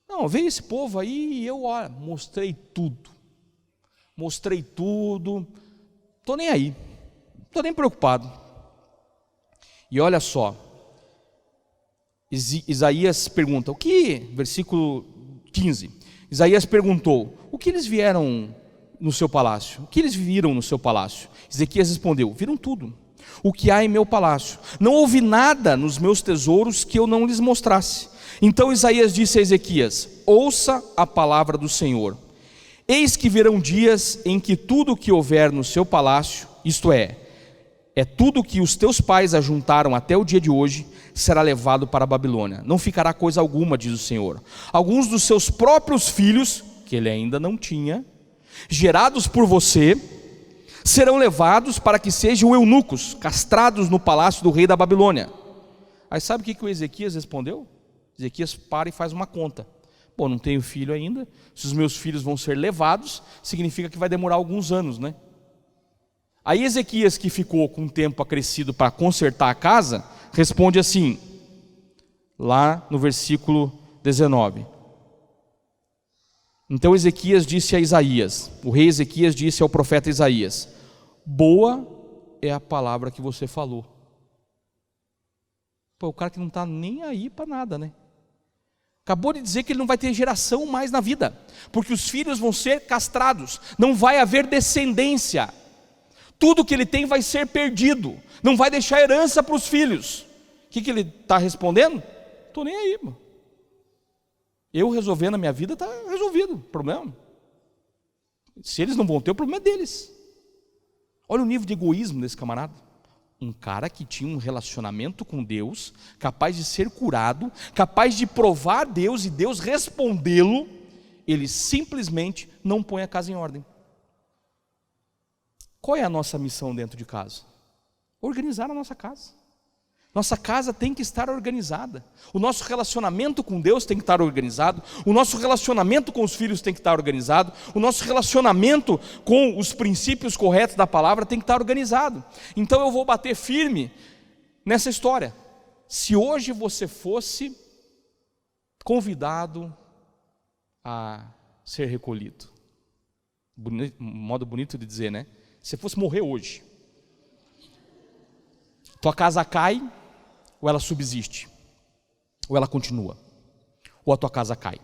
Não, veio esse povo aí e eu mostrei tudo, estou nem aí, estou nem preocupado. E olha só, Isaías pergunta, versículo 15, Isaías perguntou: o que eles vieram no seu palácio? O que eles viram no seu palácio? Ezequias respondeu: viram tudo, o que há em meu palácio, não houve nada nos meus tesouros que eu não lhes mostrasse. Então Isaías disse a Ezequias: ouça a palavra do Senhor. Eis que virão dias em que tudo o que houver no seu palácio, isto é tudo que os teus pais ajuntaram até o dia de hoje, será levado para a Babilônia. Não ficará coisa alguma, diz o Senhor. Alguns dos seus próprios filhos, que ele ainda não tinha, gerados por você, serão levados para que sejam eunucos, castrados no palácio do rei da Babilônia. Aí sabe o que o Ezequias respondeu? Ezequias para e faz uma conta. Bom, não tenho filho ainda, se os meus filhos vão ser levados, significa que vai demorar alguns anos, né? Aí Ezequias, que ficou com um tempo acrescido para consertar a casa, responde assim, lá no versículo 19. Então Ezequias disse a Isaías, o rei Ezequias disse ao profeta Isaías: boa é a palavra que você falou. Pô, o cara que não está nem aí para nada, né? Acabou de dizer que ele não vai ter geração mais na vida, porque os filhos vão ser castrados, não vai haver descendência. Tudo que ele tem vai ser perdido, não vai deixar herança para os filhos. O que ele está respondendo? Estou nem aí, mano. Eu resolvendo a minha vida, está resolvido o problema. Se eles não vão ter, o problema é deles. Olha o nível de egoísmo desse camarada. Um cara que tinha um relacionamento com Deus, capaz de ser curado, capaz de provar Deus e Deus respondê-lo, ele simplesmente não põe a casa em ordem. Qual é a nossa missão dentro de casa? Organizar a nossa casa. Nossa casa tem que estar organizada. O nosso relacionamento com Deus tem que estar organizado. O nosso relacionamento com os filhos tem que estar organizado. O nosso relacionamento com os princípios corretos da palavra tem que estar organizado. Então eu vou bater firme nessa história. Se hoje você fosse convidado a ser recolhido, modo bonito de dizer, né? Se você fosse morrer hoje, tua casa cai, ou ela subsiste, ou ela continua, ou a tua casa cai.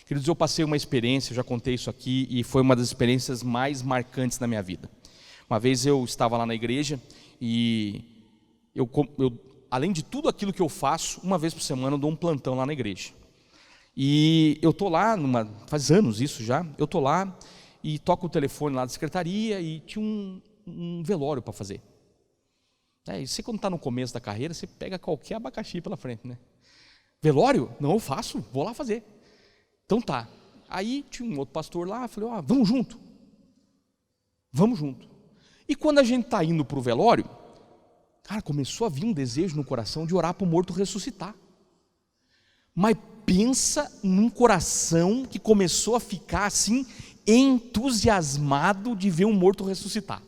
Queridos, eu passei uma experiência, eu já contei isso aqui, e foi uma das experiências mais marcantes da minha vida. Uma vez eu estava lá na igreja, e eu além de tudo aquilo que eu faço, uma vez por semana eu dou um plantão lá na igreja. E eu estou lá, faz anos isso já, eu estou lá, e toco o telefone lá da secretaria, e tinha um velório para fazer. E você quando está no começo da carreira, você pega qualquer abacaxi pela frente, né? Velório? Não, eu faço, vou lá fazer. Então tá. Aí tinha um outro pastor lá, eu falei, vamos junto. Vamos junto. E quando a gente está indo para o velório, cara, começou a vir um desejo no coração de orar para o morto ressuscitar. Mas pensa num coração que começou a ficar assim, entusiasmado de ver um morto ressuscitar.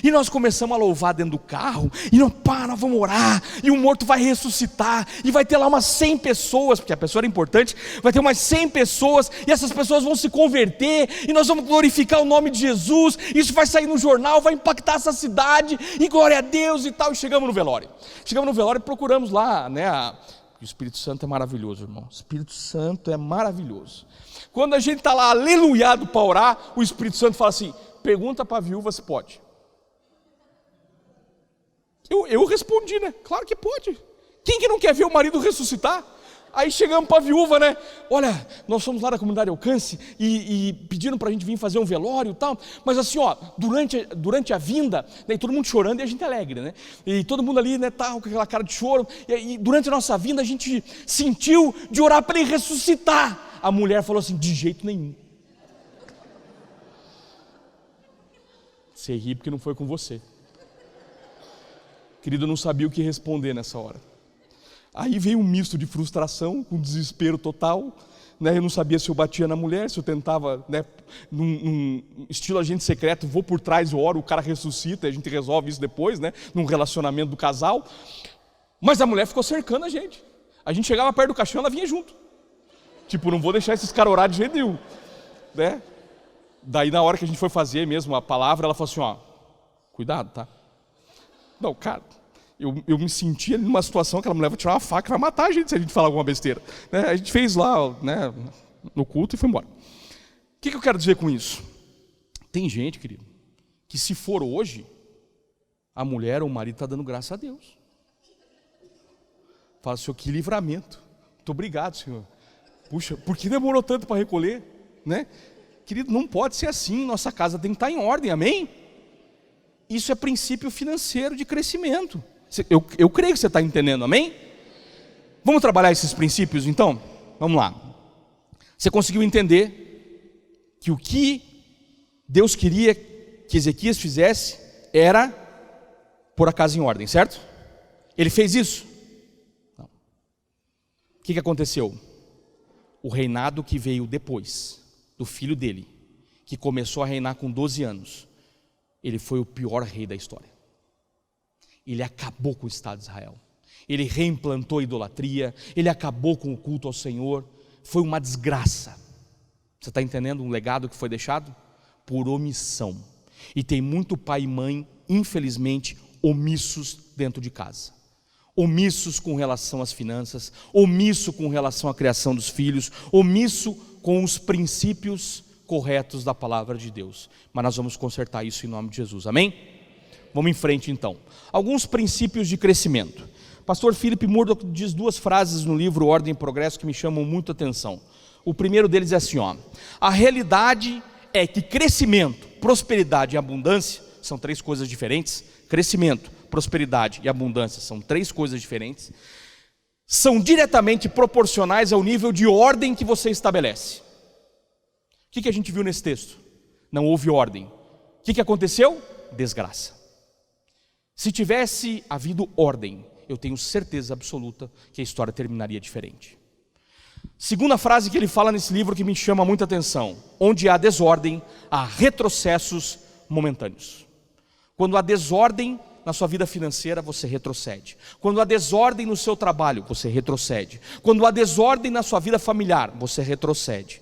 E nós começamos a louvar dentro do carro, e nós vamos orar, e o morto vai ressuscitar, e vai ter lá umas 100 pessoas, porque a pessoa era importante, vai ter umas 100 pessoas, e essas pessoas vão se converter, e nós vamos glorificar o nome de Jesus, isso vai sair no jornal, vai impactar essa cidade, e glória a Deus e tal, e chegamos no velório. Chegamos no velório e procuramos lá, né, o Espírito Santo é maravilhoso, irmão, o Espírito Santo é maravilhoso. Quando a gente está lá aleluiado para orar, o Espírito Santo fala assim, pergunta para a viúva se pode. Eu respondi, né? Claro que pode. Quem que não quer ver o marido ressuscitar? Aí chegamos para a viúva, né? Olha, nós fomos lá da comunidade Alcance e pediram para a gente vir fazer um velório e tal. Mas assim, durante a vinda, né, todo mundo chorando e a gente alegre, né? E todo mundo ali, né, tá com aquela cara de choro. E durante a nossa vinda a gente sentiu de orar para ele ressuscitar. A mulher falou assim, de jeito nenhum. Você ri porque não foi com você. Querido, eu não sabia o que responder nessa hora. Aí veio um misto de frustração, com desespero total, né? Eu não sabia se eu batia na mulher, se eu tentava, né, num estilo agente secreto, vou por trás, eu oro, o cara ressuscita, a gente resolve isso depois, né, num relacionamento do casal. Mas a mulher ficou cercando a gente. A gente chegava perto do caixão, ela vinha junto. Tipo, não vou deixar esses caras orar de jeito nenhum, né? Daí na hora que a gente foi fazer mesmo a palavra, ela falou assim, cuidado, tá? Não, cara, eu me sentia numa situação que ela me leva a tirar uma faca e vai matar a gente se a gente falar alguma besteira. Né? A gente fez lá, né, no culto e foi embora. O que eu quero dizer com isso? Tem gente, querido, que se for hoje, a mulher ou o marido está dando graças a Deus. Fala, Senhor, que livramento. Muito obrigado, Senhor. Puxa, por que demorou tanto para recolher? Né? Querido, não pode ser assim, nossa casa tem que estar em ordem, amém? Isso é princípio financeiro de crescimento. Eu creio que você está entendendo, amém? Vamos trabalhar esses princípios então? Vamos lá. Você conseguiu entender que o que Deus queria que Ezequias fizesse era pôr a casa em ordem, certo? Ele fez isso? Não. O que aconteceu? O reinado que veio depois do filho dele, que começou a reinar com 12 anos, ele foi o pior rei da história. Ele acabou com o Estado de Israel. Ele reimplantou a idolatria, ele acabou com o culto ao Senhor. Foi uma desgraça. Você está entendendo um legado que foi deixado? Por omissão. E tem muito pai e mãe, infelizmente, omissos dentro de casa. Omissos com relação às finanças, omisso com relação à criação dos filhos, omisso com os princípios corretos da palavra de Deus. Mas nós vamos consertar isso em nome de Jesus, amém? Vamos em frente então. Alguns princípios de crescimento. Pastor Philip Murdock diz 2 frases no livro Ordem e Progresso que me chamam muito a atenção. O primeiro deles é assim, ó: a realidade é que crescimento, prosperidade e abundância são 3 coisas diferentes. Crescimento, prosperidade e abundância são 3 coisas diferentes. São diretamente proporcionais ao nível de ordem que você estabelece. O que a gente viu nesse texto? Não houve ordem. O que aconteceu? Desgraça. Se tivesse havido ordem, eu tenho certeza absoluta que a história terminaria diferente. Segunda frase que ele fala nesse livro que me chama muita atenção: onde há desordem, há retrocessos momentâneos. Quando há desordem na sua vida financeira, você retrocede. Quando há desordem no seu trabalho, você retrocede. Quando há desordem na sua vida familiar, você retrocede.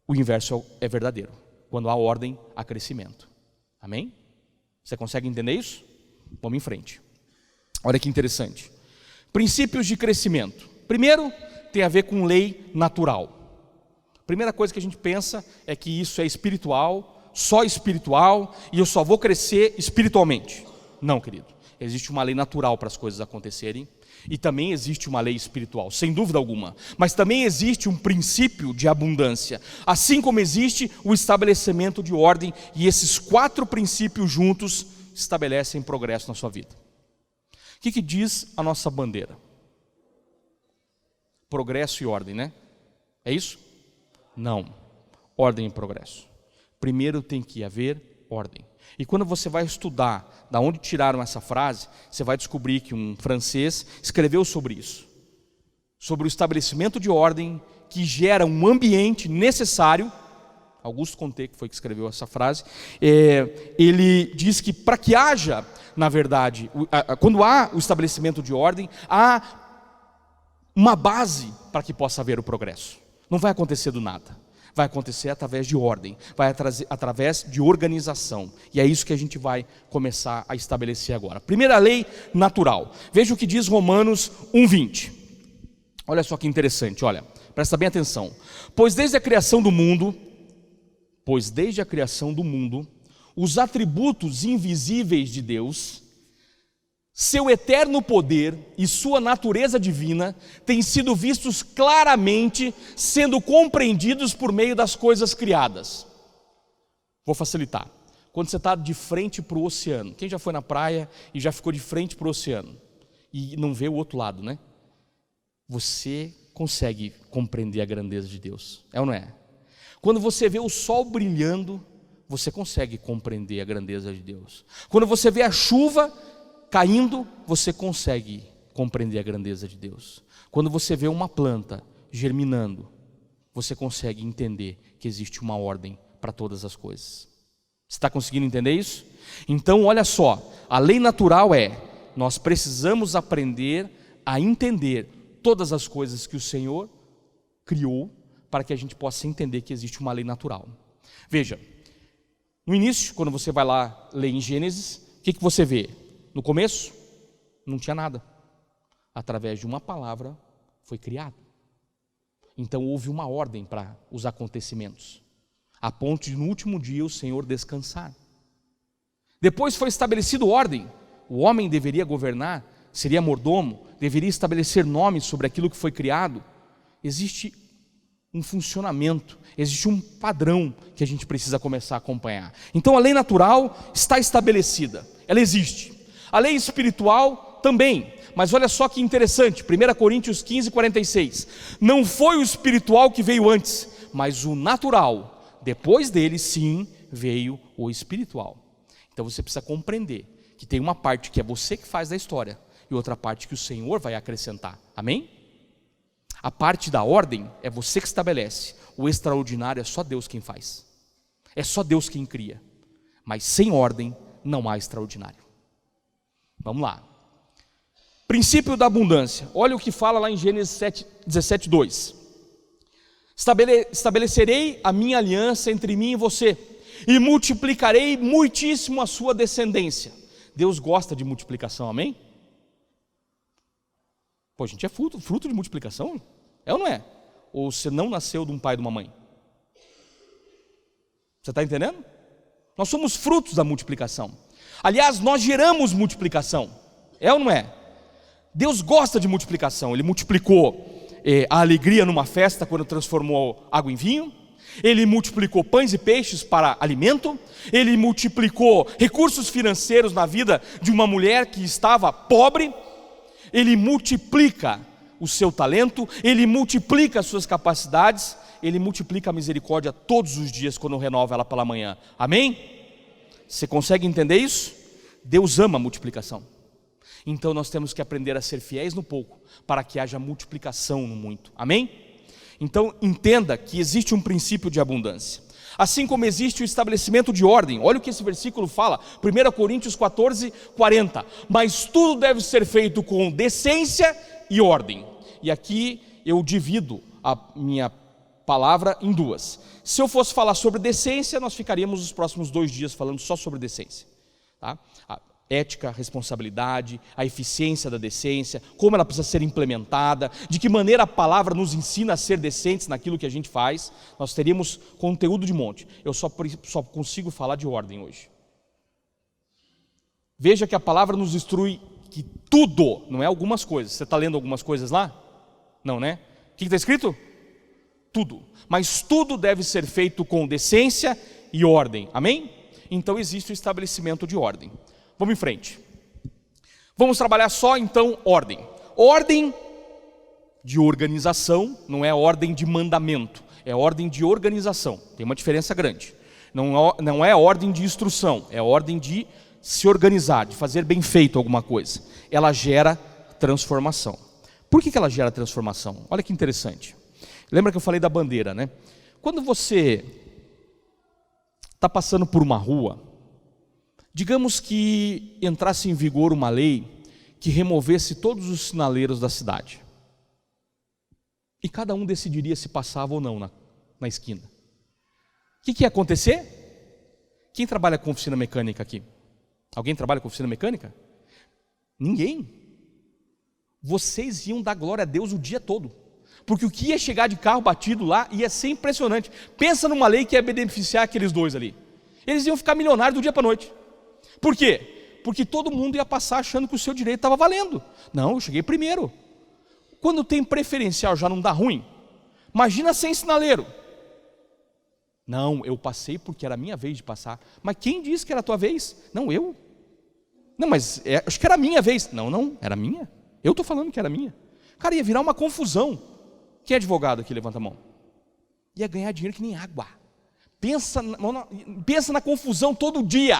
O inverso é verdadeiro. Quando há ordem, há crescimento. Amém? Você consegue entender isso? Vamos em frente. Olha que interessante. Princípios de crescimento. Primeiro, tem a ver com lei natural. Primeira coisa que a gente pensa é que isso é espiritual, só espiritual, e eu só vou crescer espiritualmente. Não, querido. Existe uma lei natural para as coisas acontecerem, e também existe uma lei espiritual, sem dúvida alguma. Mas também existe um princípio de abundância, assim como existe o estabelecimento de ordem, e esses 4 princípios juntos estabelecem progresso na sua vida. O que diz a nossa bandeira? Progresso e ordem, né? É isso? Não. Ordem e progresso. Primeiro tem que haver ordem. E quando você vai estudar da onde tiraram essa frase, você vai descobrir que um francês escreveu sobre isso. Sobre o estabelecimento de ordem que gera um ambiente necessário. Auguste Comte, que foi que escreveu essa frase, ele diz que para que haja, na verdade, quando há o estabelecimento de ordem, há uma base para que possa haver o progresso. Não vai acontecer do nada. Vai acontecer através de ordem, através de organização. E é isso que a gente vai começar a estabelecer agora. Primeira lei natural. Veja o que diz Romanos 1:20. Olha só que interessante, olha, presta bem atenção. Pois desde a criação do mundo, os atributos invisíveis de Deus, seu eterno poder e sua natureza divina têm sido vistos claramente, sendo compreendidos por meio das coisas criadas. Vou facilitar. Quando você está de frente para o oceano, quem já foi na praia e já ficou de frente para o oceano e não vê o outro lado, né? Você consegue compreender a grandeza de Deus, é ou não é? Quando você vê o sol brilhando, você consegue compreender a grandeza de Deus. Quando você vê a chuva caindo, você consegue compreender a grandeza de Deus. Quando você vê uma planta germinando, você consegue entender que existe uma ordem para todas as coisas. Você está conseguindo entender isso? Então, olha só, a lei natural é: nós precisamos aprender a entender todas as coisas que o Senhor criou, para que a gente possa entender que existe uma lei natural. Veja, no início, quando você vai lá ler em Gênesis, o que você vê? No começo, não tinha nada. Através de uma palavra foi criado. Então houve uma ordem para os acontecimentos, a ponto de no último dia o Senhor descansar. Depois foi estabelecido ordem. O homem deveria governar, seria mordomo, deveria estabelecer nomes sobre aquilo que foi criado. Existe um funcionamento, existe um padrão que a gente precisa começar a acompanhar. Então a lei natural está estabelecida, ela existe. A lei espiritual também, mas olha só que interessante, 1 Coríntios 15:46, não foi o espiritual que veio antes, mas o natural, Depois dele, sim, veio o espiritual. Então você precisa compreender que tem uma parte que é você que faz da história e outra parte que o Senhor vai acrescentar. Amém? A parte da ordem é você que estabelece. O extraordinário é só Deus quem faz. É só Deus quem cria. Mas sem ordem não há extraordinário. Vamos lá. Princípio da abundância. Olha o que fala lá em Gênesis 17:2. Estabelecerei a minha aliança entre mim e você, e multiplicarei muitíssimo a sua descendência. Deus gosta de multiplicação, amém? Pô, a gente é fruto de multiplicação? É ou não é? Ou você não nasceu de um pai e de uma mãe? Você está entendendo? Nós somos frutos da multiplicação. Aliás, nós geramos multiplicação. É ou não é? Deus gosta de multiplicação. Ele multiplicou a alegria numa festa quando transformou água em vinho. Ele multiplicou pães e peixes para alimento. Ele multiplicou recursos financeiros na vida de uma mulher que estava pobre. Ele multiplica o seu talento. Ele multiplica as suas capacidades. Ele multiplica a misericórdia todos os dias quando renova ela pela manhã. Amém? Você consegue entender isso? Deus ama a multiplicação. Então nós temos que aprender a ser fiéis no pouco, para que haja multiplicação no muito. Amém? Então entenda que existe um princípio de abundância. Assim como existe o estabelecimento de ordem. Olha o que esse versículo fala, 1 Coríntios 14:40. Mas tudo deve ser feito com decência e ordem. E aqui eu divido a minha palavra em duas. Se eu fosse falar sobre decência, nós ficaríamos os próximos 2 dias falando só sobre decência. Tá? A ética, responsabilidade, a eficiência da decência, como ela precisa ser implementada, de que maneira a palavra nos ensina a ser decentes naquilo que a gente faz. Nós teríamos conteúdo de monte. Eu só consigo falar de ordem hoje. Veja que a palavra nos instrui que tudo, não é algumas coisas. Você está lendo algumas coisas lá? Não, né? O que está escrito? Tudo. Mas tudo deve ser feito com decência e ordem. Amém? Então existe o estabelecimento de ordem. Vamos em frente. Vamos trabalhar só então ordem. Ordem de organização, não é ordem de mandamento, é ordem de organização. Tem uma diferença grande. Não é ordem de instrução, é ordem de se organizar, de fazer bem feito alguma coisa. Ela gera transformação. Por que ela gera transformação? Olha que interessante. Lembra que eu falei da bandeira, né? Quando você está passando por uma rua, digamos que entrasse em vigor uma lei que removesse todos os sinaleiros da cidade. E cada um decidiria se passava ou não na esquina. O que ia acontecer? Quem trabalha com oficina mecânica aqui? Alguém trabalha com oficina mecânica? Ninguém. Vocês iam dar glória a Deus o dia todo. Porque o que ia chegar de carro batido lá ia ser impressionante. Pensa numa lei que ia beneficiar aqueles dois ali. Eles iam ficar milionários do dia para a noite. Por quê? Porque todo mundo ia passar achando que o seu direito estava valendo. Não, eu cheguei primeiro. Quando tem preferencial já não dá ruim? Imagina sem sinaleiro. Não, eu passei porque era a minha vez de passar. Mas quem disse que era a tua vez? Não, eu. Não, mas acho que era a minha vez. Não, era minha. Eu estou falando que era minha. Cara, ia virar uma confusão. Quem é advogado aqui? Levanta a mão. Ia ganhar dinheiro que nem água. Pensa na confusão todo dia.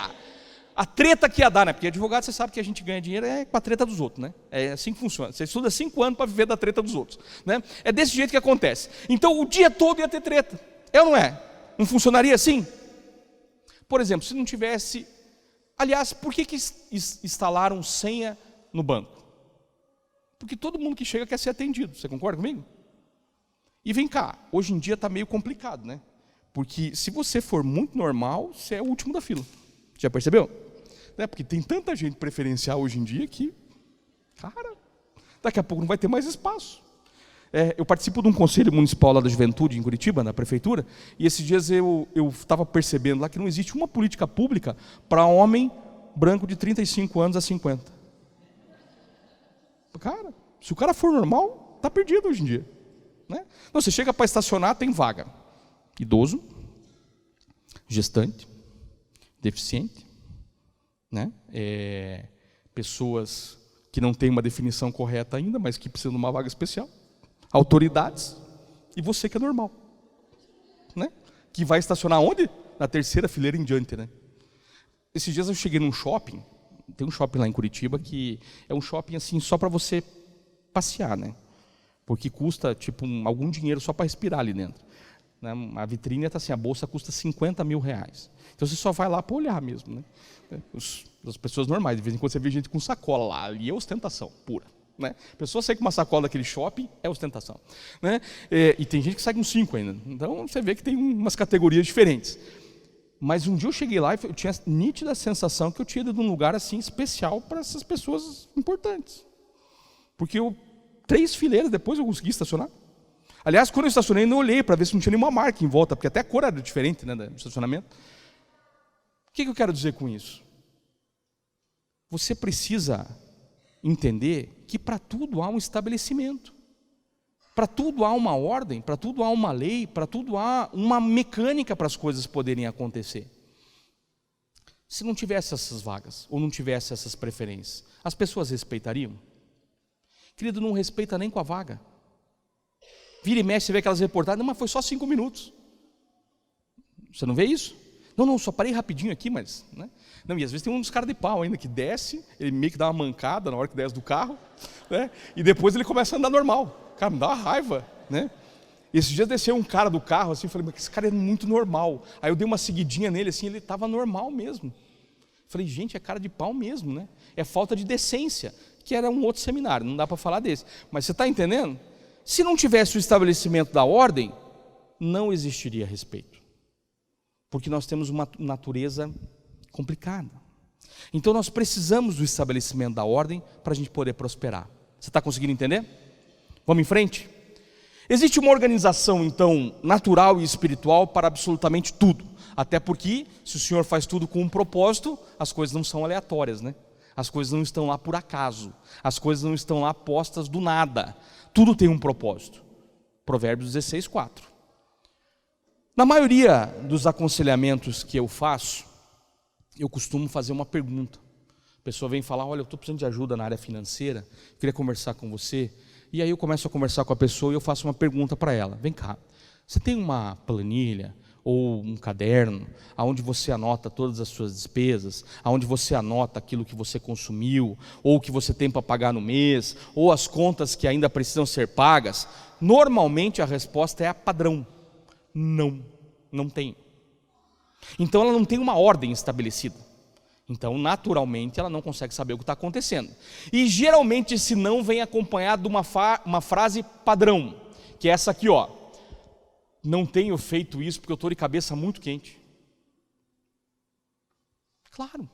A treta que ia dar, né? Porque advogado, você sabe que a gente ganha dinheiro com a treta dos outros, né? É assim que funciona. Você estuda 5 anos para viver da treta dos outros, né? É desse jeito que acontece. Então, o dia todo ia ter treta. É ou não é? Não funcionaria assim? Por exemplo, se não tivesse... Aliás, por que instalaram senha no banco? Porque todo mundo que chega quer ser atendido. Você concorda comigo? E vem cá, hoje em dia está meio complicado, né? Porque se você for muito normal, você é o último da fila. Já percebeu? Né? Porque tem tanta gente preferencial hoje em dia que, cara, daqui a pouco não vai ter mais espaço. Eu participo de um conselho municipal lá da juventude, em Curitiba, na prefeitura, e esses dias eu estava percebendo lá que não existe uma política pública para homem branco de 35 anos a 50. Cara, se o cara for normal, está perdido hoje em dia. Né? Não, você chega para estacionar, tem vaga. Idoso, gestante, deficiente, né? Pessoas que não têm uma definição correta ainda, mas que precisam de uma vaga especial, autoridades, e você que é normal. Né? que vai estacionar onde? Na terceira fileira em diante, né? Esses dias eu cheguei num shopping, tem um shopping lá em Curitiba que é um shopping assim só para você passear, né? Porque custa tipo algum dinheiro só para respirar ali dentro. Né? A vitrine está assim, a bolsa custa R$50 mil. Então você só vai lá para olhar mesmo, né? As pessoas normais, de vez em quando você vê gente com sacola lá, ali é ostentação pura. Né? A pessoa sai com uma sacola daquele shopping, é ostentação. Né? E tem gente que sai com 5 ainda. Então você vê que tem umas categorias diferentes. Mas um dia eu cheguei lá e eu tinha a nítida sensação que eu tinha ido de um lugar assim especial para essas pessoas importantes. Porque 3 fileiras depois eu consegui estacionar. Aliás, quando eu estacionei, eu não olhei para ver se não tinha nenhuma marca em volta, porque até a cor era diferente, né, do estacionamento. O que eu quero dizer com isso? Você precisa entender que para tudo há um estabelecimento. Para tudo há uma ordem, para tudo há uma lei, para tudo há uma mecânica para as coisas poderem acontecer. Se não tivesse essas vagas, ou não tivesse essas preferências, as pessoas respeitariam? Querido, não respeita nem com a vaga. Vira e mexe, você vê aquelas reportagens, mas foi só 5 minutos. Você não vê isso? Não, só parei rapidinho aqui, mas... Né? Não, e às vezes tem uns caras de pau ainda que desce, ele meio que dá uma mancada na hora que desce do carro, né? E depois ele começa a andar normal. Cara, me dá uma raiva, né? Esses dias desceu um cara do carro assim, eu falei, mas esse cara é muito normal. Aí eu dei uma seguidinha nele assim, ele estava normal mesmo. Falei, gente, é cara de pau mesmo, né? É falta de decência, que era um outro seminário, não dá para falar desse. Mas você está entendendo? Se não tivesse o estabelecimento da ordem, não existiria respeito. Porque nós temos uma natureza complicada. Então nós precisamos do estabelecimento da ordem para a gente poder prosperar. Você está conseguindo entender? Vamos em frente? Existe uma organização, então, natural e espiritual para absolutamente tudo. Até porque, se o Senhor faz tudo com um propósito, as coisas não são aleatórias, né? As coisas não estão lá por acaso. As coisas não estão lá postas do nada. Tudo tem um propósito. Provérbios 16, 4. Na maioria dos aconselhamentos que eu faço, eu costumo fazer uma pergunta. A pessoa vem falar, olha, eu estou precisando de ajuda na área financeira, queria conversar com você. E aí eu começo a conversar com a pessoa e eu faço uma pergunta para ela. Vem cá, você tem uma planilha ou um caderno onde você anota todas as suas despesas, onde você anota aquilo que você consumiu, ou o que você tem para pagar no mês, ou as contas que ainda precisam ser pagas? Normalmente a resposta é a padrão. Não tem. Então ela não tem uma ordem estabelecida. Então, naturalmente, ela não consegue saber o que está acontecendo. E geralmente esse não vem acompanhado de uma frase padrão, que é essa aqui, ó. Não tenho feito isso porque eu estou de cabeça muito quente. Claro.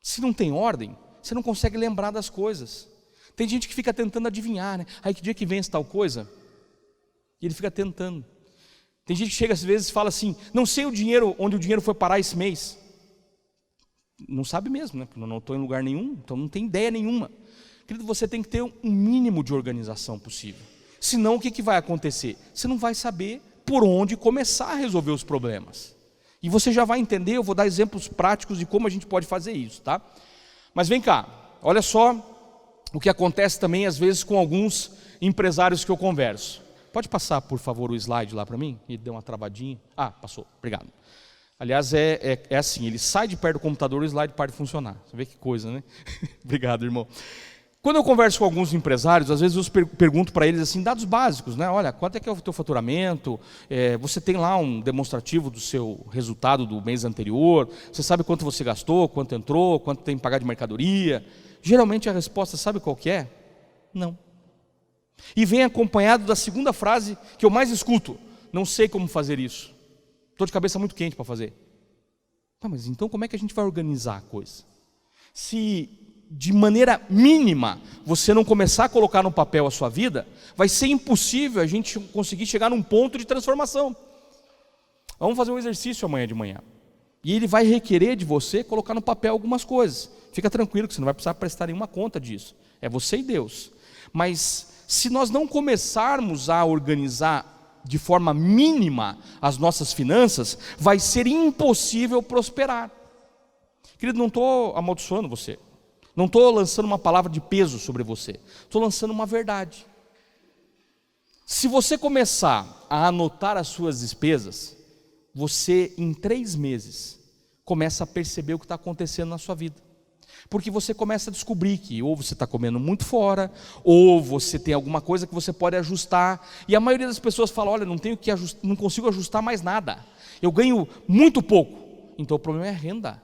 Se não tem ordem, você não consegue lembrar das coisas. Tem gente que fica tentando adivinhar, né? Aí que dia que vence tal coisa? E ele fica tentando. Tem gente que chega às vezes e fala assim, não sei onde o dinheiro foi parar esse mês. Não sabe mesmo, né? Eu não estou em lugar nenhum, então não tem ideia nenhuma. Querido, você tem que ter um mínimo de organização possível. Senão o que vai acontecer? Você não vai saber por onde começar a resolver os problemas. E você já vai entender, eu vou dar exemplos práticos de como a gente pode fazer isso, tá? Mas vem cá, olha só o que acontece também às vezes com alguns empresários que eu converso. Pode passar, por favor, o slide lá para mim? E deu uma travadinha. Ah, passou, obrigado. Aliás, é assim, ele sai de perto do computador e o slide para de funcionar. Você vê que coisa, né? Obrigado, irmão. Quando eu converso com alguns empresários, às vezes eu pergunto para eles assim, dados básicos, né? Olha, quanto é que é o teu faturamento? Você tem lá um demonstrativo do seu resultado do mês anterior? Você sabe quanto você gastou, quanto entrou, quanto tem que pagar de mercadoria? Geralmente a resposta, sabe qual que é? Não. E vem acompanhado da segunda frase que eu mais escuto. Não sei como fazer isso. Estou de cabeça muito quente para fazer. Mas então como é que a gente vai organizar a coisa? Se de maneira mínima você não começar a colocar no papel a sua vida, vai ser impossível a gente conseguir chegar num ponto de transformação. Vamos fazer um exercício amanhã de manhã. E ele vai requerer de você colocar no papel algumas coisas. Fica tranquilo que você não vai precisar prestar nenhuma conta disso. É você e Deus. Mas se nós não começarmos a organizar de forma mínima as nossas finanças, vai ser impossível prosperar. Querido, não estou amaldiçoando você. Não estou lançando uma palavra de peso sobre você. Estou lançando uma verdade. Se você começar a anotar as suas despesas, você em 3 meses começa a perceber o que está acontecendo na sua vida. Porque você começa a descobrir que ou você está comendo muito fora, ou você tem alguma coisa que você pode ajustar. E a maioria das pessoas fala: olha, não tenho que ajustar, não consigo ajustar mais nada. Eu ganho muito pouco. Então o problema é a renda.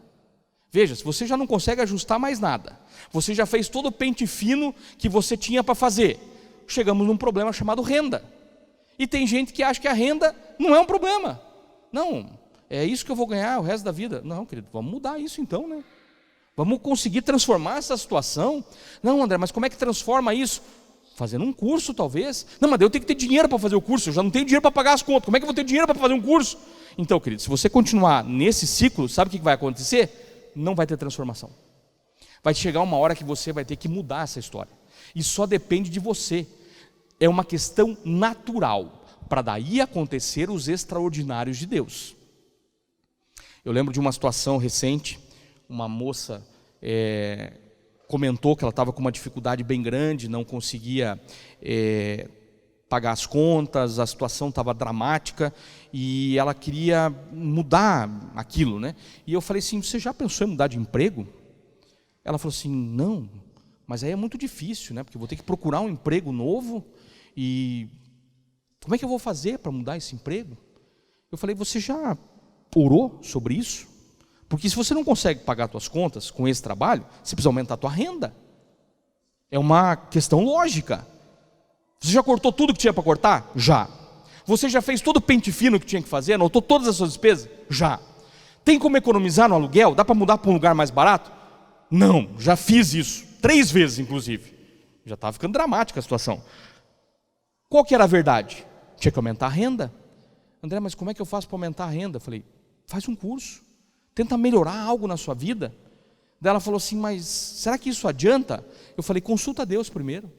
Veja, se você já não consegue ajustar mais nada, você já fez todo o pente fino que você tinha para fazer, chegamos num problema chamado renda. E tem gente que acha que a renda não é um problema. Não, é isso que eu vou ganhar o resto da vida. Não, querido, vamos mudar isso então, né? Vamos conseguir transformar essa situação. Não, André, mas como é que transforma isso? Fazendo um curso, talvez. Não, mas eu tenho que ter dinheiro para fazer o curso. Eu já não tenho dinheiro para pagar as contas. Como é que eu vou ter dinheiro para fazer um curso? Então, querido, se você continuar nesse ciclo, sabe o que vai acontecer? Não vai ter transformação. Vai chegar uma hora que você vai ter que mudar essa história. E só depende de você. É uma questão natural, para daí acontecer os extraordinários de Deus. Eu lembro de uma situação recente. Uma moça comentou que ela estava com uma dificuldade bem grande, não conseguia pagar as contas, a situação estava dramática e ela queria mudar aquilo, né? E eu falei assim: você já pensou em mudar de emprego? Ela falou assim: não, mas aí é muito difícil, né? Porque eu vou ter que procurar um emprego novo e como é que eu vou fazer para mudar esse emprego? Eu falei: você já orou sobre isso? Porque se você não consegue pagar suas contas com esse trabalho, você precisa aumentar a tua renda. É uma questão lógica. Você já cortou tudo que tinha para cortar? Já. Você já fez todo o pente fino que tinha que fazer? Anotou todas as suas despesas? Já. Tem como economizar no aluguel? Dá para mudar para um lugar mais barato? Não, já fiz isso. 3 vezes, inclusive. Já estava ficando dramática a situação. Qual que era a verdade? Tinha que aumentar a renda. André, mas como é que eu faço para aumentar a renda? Eu falei: faz um curso. Tenta melhorar algo na sua vida. Daí ela falou assim: mas será que isso adianta? Eu falei: consulta a Deus primeiro.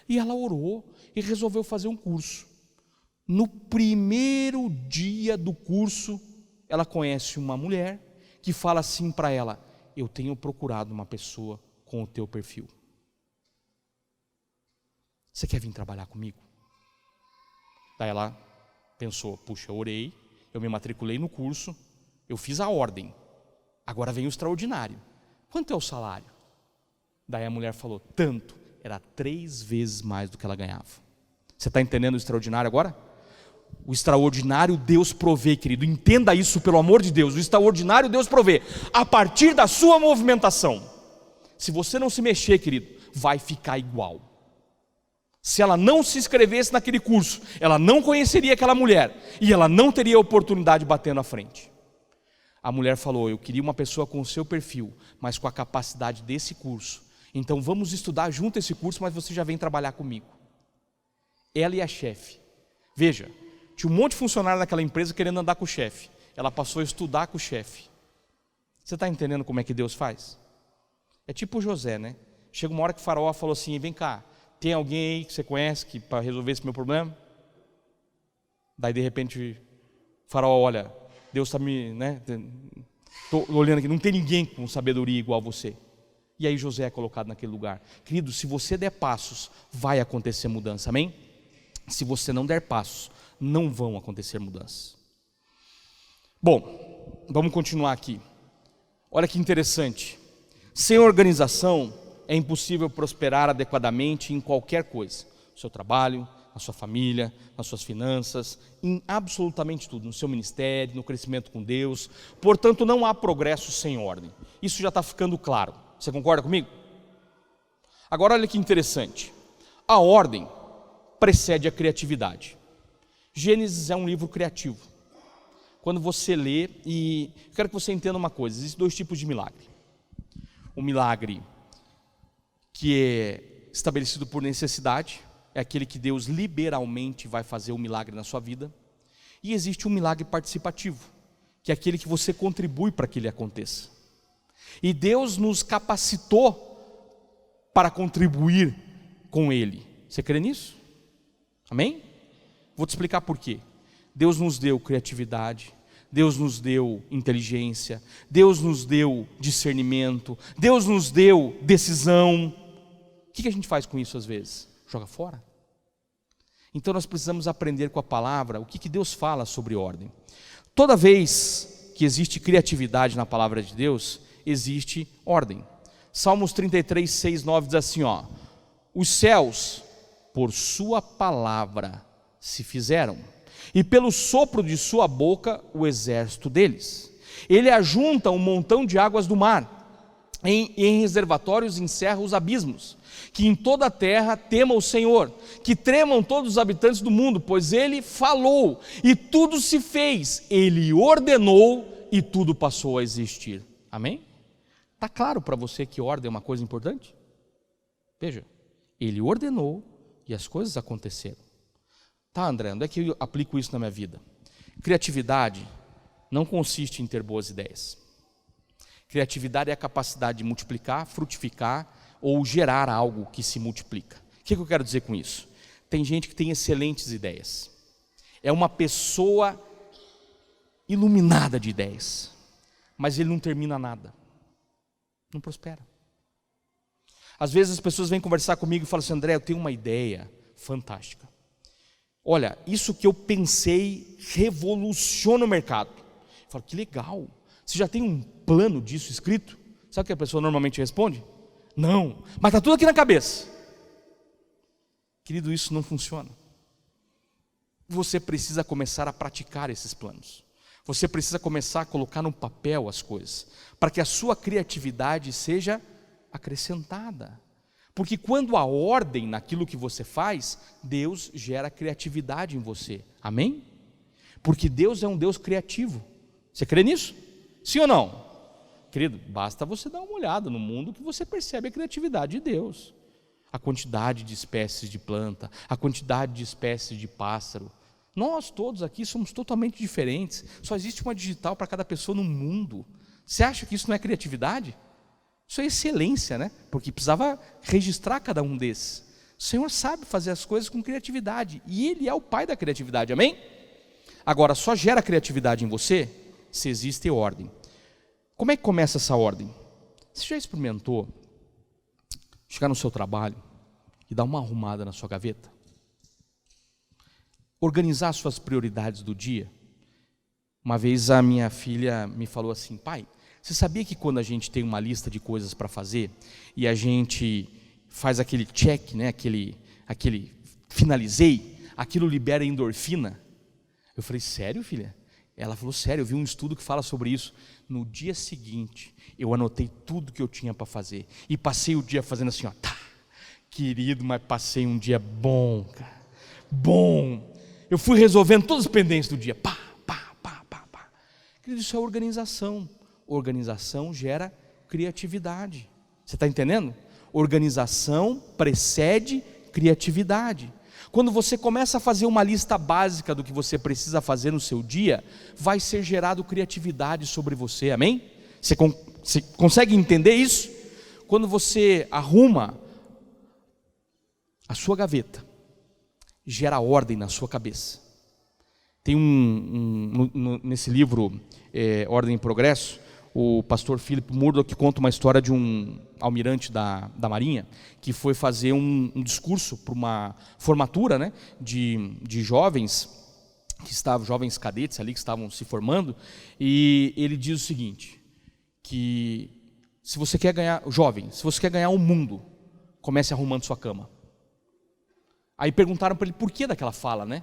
E ela orou e resolveu fazer um curso. No primeiro dia do curso, ela conhece uma mulher que fala assim para ela: eu tenho procurado uma pessoa com o teu perfil. Você quer vir trabalhar comigo? Daí ela pensou: puxa, eu orei, eu me matriculei no curso, eu fiz a ordem. Agora vem o extraordinário. Quanto é o salário? Daí a mulher falou: tanto. Era 3 vezes mais do que ela ganhava. Você está entendendo o extraordinário agora? O extraordinário Deus provê, querido. Entenda isso, pelo amor de Deus. O extraordinário Deus provê a partir da sua movimentação. Se você não se mexer, querido, vai ficar igual. Se ela não se inscrevesse naquele curso, ela não conheceria aquela mulher e ela não teria a oportunidade de bater na frente. A mulher falou: eu queria uma pessoa com o seu perfil, mas com a capacidade desse curso. Então vamos estudar junto esse curso, mas você já vem trabalhar comigo. Ela e a chefe. Veja, tinha um monte de funcionário naquela empresa querendo andar com o chefe. Ela passou a estudar com o chefe. Você está entendendo como é que Deus faz? É tipo José, né? Chega uma hora que o faraó falou assim: vem cá, tem alguém aí que você conhece para resolver esse meu problema? Daí de repente o faraó olha: Deus está me, estou olhando aqui, não tem ninguém com sabedoria igual a você. E aí José é colocado naquele lugar. Querido, se você der passos, vai acontecer mudança, amém? Se você não der passos, não vão acontecer mudanças. Bom, vamos continuar aqui. Olha que interessante. Sem organização é impossível prosperar adequadamente em qualquer coisa. No seu trabalho, na sua família, nas suas finanças, em absolutamente tudo, no seu ministério, no crescimento com Deus. Portanto, não há progresso sem ordem. Isso já está ficando claro. Você concorda comigo? Agora olha que interessante. A ordem precede a criatividade. Gênesis é um livro criativo. Quando você lê, e eu quero que você entenda uma coisa: existem 2 tipos de milagre. O milagre que é estabelecido por necessidade, é aquele que Deus liberalmente vai fazer um milagre na sua vida. E existe um milagre participativo, que é aquele que você contribui para que ele aconteça. E Deus nos capacitou para contribuir com ele. Você crê nisso? Amém? Vou te explicar por quê. Deus nos deu criatividade, Deus nos deu inteligência, Deus nos deu discernimento, Deus nos deu decisão. O que a gente faz com isso às vezes? Joga fora. Então nós precisamos aprender com a palavra o que Deus fala sobre ordem. Toda vez que existe criatividade na palavra de Deus, existe ordem. Salmos 33, 6, 9 diz assim, ó: os céus por sua palavra se fizeram, e pelo sopro de sua boca o exército deles. Ele ajunta um montão de águas do mar, em reservatórios encerra os abismos. Que em toda a terra tema o Senhor, que tremam todos os habitantes do mundo, pois Ele falou e tudo se fez, Ele ordenou e tudo passou a existir. Amém? Está claro para você que ordem é uma coisa importante? Veja, Ele ordenou e as coisas aconteceram. Tá, André, onde é que eu aplico isso na minha vida? Criatividade não consiste em ter boas ideias. Criatividade é a capacidade de multiplicar, frutificar ou gerar algo que se multiplica. O que eu quero dizer com isso? Tem gente que tem excelentes ideias. É uma pessoa iluminada de ideias, mas ele não termina nada. Não prospera. Às vezes as pessoas vêm conversar comigo e falam assim: André, eu tenho uma ideia fantástica. Olha, isso que eu pensei revoluciona o mercado. Eu falo, que legal. Você já tem um plano disso escrito? Sabe o que a pessoa normalmente responde? Não, mas está tudo aqui na cabeça. Querido, isso não funciona. Você precisa começar a praticar esses planos. Você precisa começar a colocar no papel as coisas, para que a sua criatividade seja acrescentada. Porque quando há ordem naquilo que você faz, Deus gera criatividade em você. Amém? Porque Deus é um Deus criativo. Você crê nisso? Sim ou não? Querido, basta você dar uma olhada no mundo que você percebe a criatividade de Deus. A quantidade de espécies de planta, a quantidade de espécies de pássaro. Nós todos aqui somos totalmente diferentes. Só existe uma digital para cada pessoa no mundo. Você acha que isso não é criatividade? Isso é excelência, né? Porque precisava registrar cada um desses. O Senhor sabe fazer as coisas com criatividade. E Ele é o Pai da criatividade, amém? Agora, só gera criatividade em você se existe ordem. Como é que começa essa ordem? Você já experimentou chegar no seu trabalho e dar uma arrumada na sua gaveta? Organizar as suas prioridades do dia? Uma vez a minha filha me falou assim: pai, você sabia que quando a gente tem uma lista de coisas para fazer e a gente faz aquele check, né, aquele finalizei, aquilo libera endorfina? Eu falei, sério, filha? Ela falou, sério, eu vi um estudo que fala sobre isso. No dia seguinte, eu anotei tudo que eu tinha para fazer e passei o dia fazendo assim, ó, tá, querido, mas passei um dia bom, cara, bom. Eu fui resolvendo todas as pendências do dia, pá. Querido, isso é organização. Organização gera criatividade. Você está entendendo? Organização precede criatividade. Quando você começa a fazer uma lista básica do que você precisa fazer no seu dia, vai ser gerado criatividade sobre você, amém? Você consegue entender isso? Quando você arruma a sua gaveta, gera ordem na sua cabeça. Tem nesse livro, Ordem e Progresso, o pastor Philip Murdoch que conta uma história de um almirante da Marinha que foi fazer um discurso para uma formatura, né, de jovens jovens cadetes ali que estavam se formando, e ele diz o seguinte, que se você quer ganhar o mundo, comece arrumando sua cama. Aí perguntaram para ele por que daquela fala, né?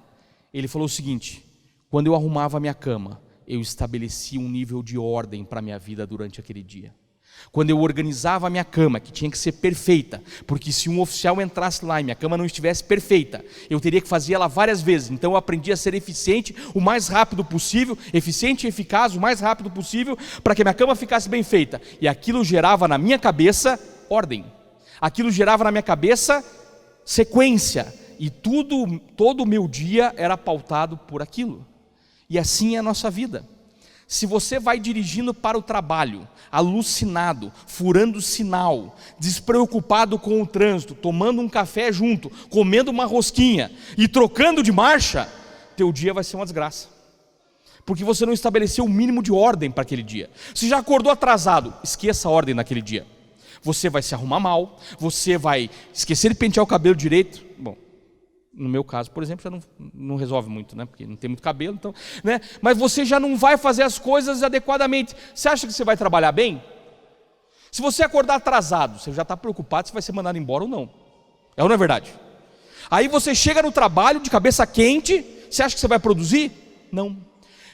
Ele falou o seguinte: quando eu arrumava a minha cama, eu estabelecia um nível de ordem para a minha vida durante aquele dia. Quando eu organizava a minha cama, que tinha que ser perfeita, porque se um oficial entrasse lá e minha cama não estivesse perfeita, eu teria que fazer ela várias vezes. Então eu aprendi a ser eficiente o mais rápido possível, eficiente e eficaz o mais rápido possível, para que a minha cama ficasse bem feita. E aquilo gerava na minha cabeça ordem. Aquilo gerava na minha cabeça sequência. E todo o meu dia era pautado por aquilo. E assim é a nossa vida. Se você vai dirigindo para o trabalho, alucinado, furando sinal, despreocupado com o trânsito, tomando um café junto, comendo uma rosquinha e trocando de marcha, teu dia vai ser uma desgraça. Porque você não estabeleceu o mínimo de ordem para aquele dia. Se já acordou atrasado, esqueça a ordem naquele dia. Você vai se arrumar mal, você vai esquecer de pentear o cabelo direito. Bom, No meu caso, por exemplo, já não resolve muito, né? Porque não tem muito cabelo, então, né? Mas você já não vai fazer as coisas adequadamente. Você acha que você vai trabalhar bem? Se você acordar atrasado, você já está preocupado se vai ser mandado embora ou não. É ou não é verdade? Aí você chega no trabalho de cabeça quente, você acha que você vai produzir? Não.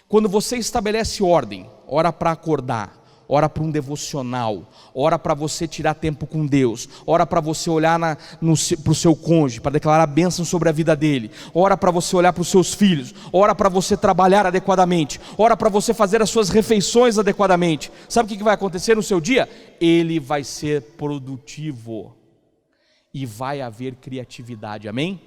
Quando você estabelece ordem, hora para acordar, hora para um devocional, hora para você tirar tempo com Deus, hora para você olhar para o seu cônjuge, para declarar bênção sobre a vida dele, hora para você olhar para os seus filhos, hora para você trabalhar adequadamente, hora para você fazer as suas refeições adequadamente. Sabe o que vai acontecer no seu dia? Ele vai ser produtivo e vai haver criatividade, amém?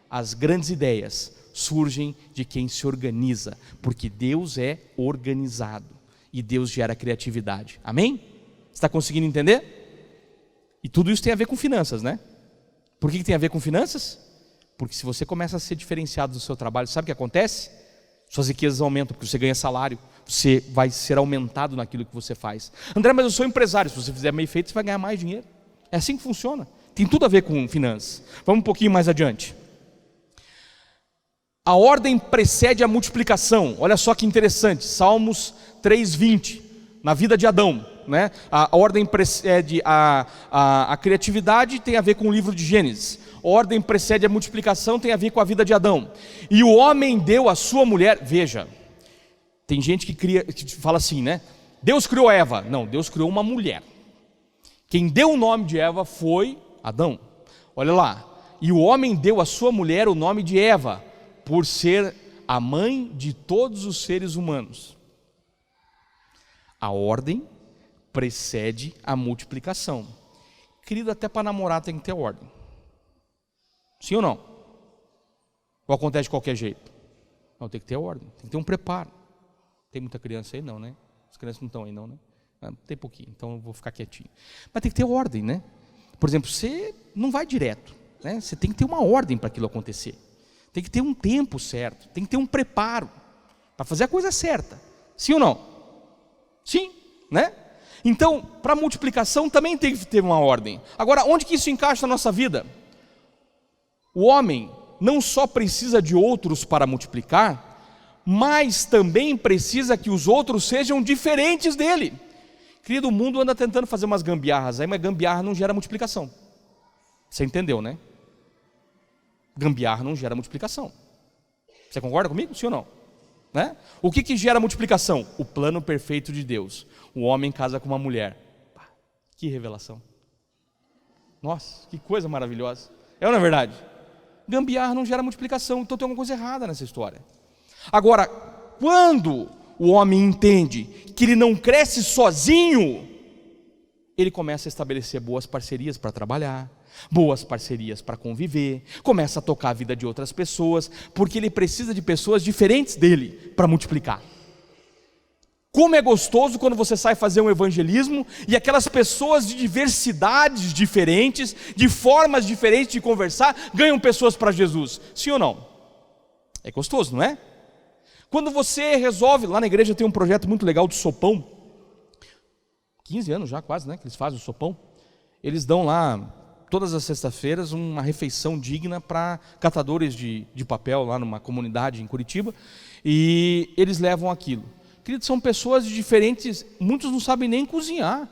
As grandes ideias surgem de quem se organiza, porque Deus é organizado. E Deus gera criatividade, amém? Você está conseguindo entender? E tudo isso tem a ver com finanças, né? Por que tem a ver com finanças? Porque se você começa a ser diferenciado do seu trabalho, sabe o que acontece? Suas riquezas aumentam, porque você ganha salário, você vai ser aumentado naquilo que você faz. André, mas eu sou empresário, se você fizer meio feito, você vai ganhar mais dinheiro. É assim que funciona, tem tudo a ver com finanças. Vamos um pouquinho mais adiante. A ordem precede a multiplicação. Olha só que interessante, Salmos 3:20, na vida de Adão, né? A ordem precede a criatividade, tem a ver com o livro de Gênesis. A ordem precede a multiplicação, tem a ver com a vida de Adão. E o homem deu a sua mulher, veja, tem gente que fala assim, né? Deus criou Eva. Não, Deus criou uma mulher. Quem deu o nome de Eva foi Adão. Olha lá, e o homem deu a sua mulher o nome de Eva, por ser a mãe de todos os seres humanos. A ordem precede a multiplicação. Querido, até para namorar tem que ter ordem. Sim ou não? Ou acontece de qualquer jeito? Não, tem que ter ordem, tem que ter um preparo. Tem muita criança aí não, né? As crianças não estão aí não, né? Tem pouquinho, então eu vou ficar quietinho. Mas tem que ter ordem, né? Por exemplo, você não vai direto, né? Você tem que ter uma ordem para aquilo acontecer. Tem que ter um tempo certo, tem que ter um preparo para fazer a coisa certa. Sim ou não? Sim, né? Então, para multiplicação também tem que ter uma ordem. Agora, onde que isso encaixa na nossa vida? O homem não só precisa de outros para multiplicar, mas também precisa que os outros sejam diferentes dele. Querido, o mundo anda tentando fazer umas gambiarras aí, mas gambiarra não gera multiplicação. Você entendeu, né? Gambiarra não gera multiplicação. Você concorda comigo? Sim ou não? Né? O que gera multiplicação? O plano perfeito de Deus. O homem casa com uma mulher. Que revelação. Nossa, que coisa maravilhosa. É ou não é verdade? Gambiarra não gera multiplicação, então tem alguma coisa errada nessa história. Agora, quando o homem entende que ele não cresce sozinho, ele começa a estabelecer boas parcerias para trabalhar, boas parcerias para conviver, começa a tocar a vida de outras pessoas, porque ele precisa de pessoas diferentes dele para multiplicar. Como é gostoso quando você sai fazer um evangelismo e aquelas pessoas de diversidades diferentes, de formas diferentes de conversar, ganham pessoas para Jesus. Sim ou não? É gostoso, não é? Quando você resolve, lá na igreja tem um projeto muito legal do sopão, 15 anos já quase, né, que eles fazem o sopão. Eles dão lá, todas as sextas-feiras, uma refeição digna para catadores de papel lá numa comunidade em Curitiba, e eles levam aquilo. Queridos, são pessoas diferentes, muitos não sabem nem cozinhar,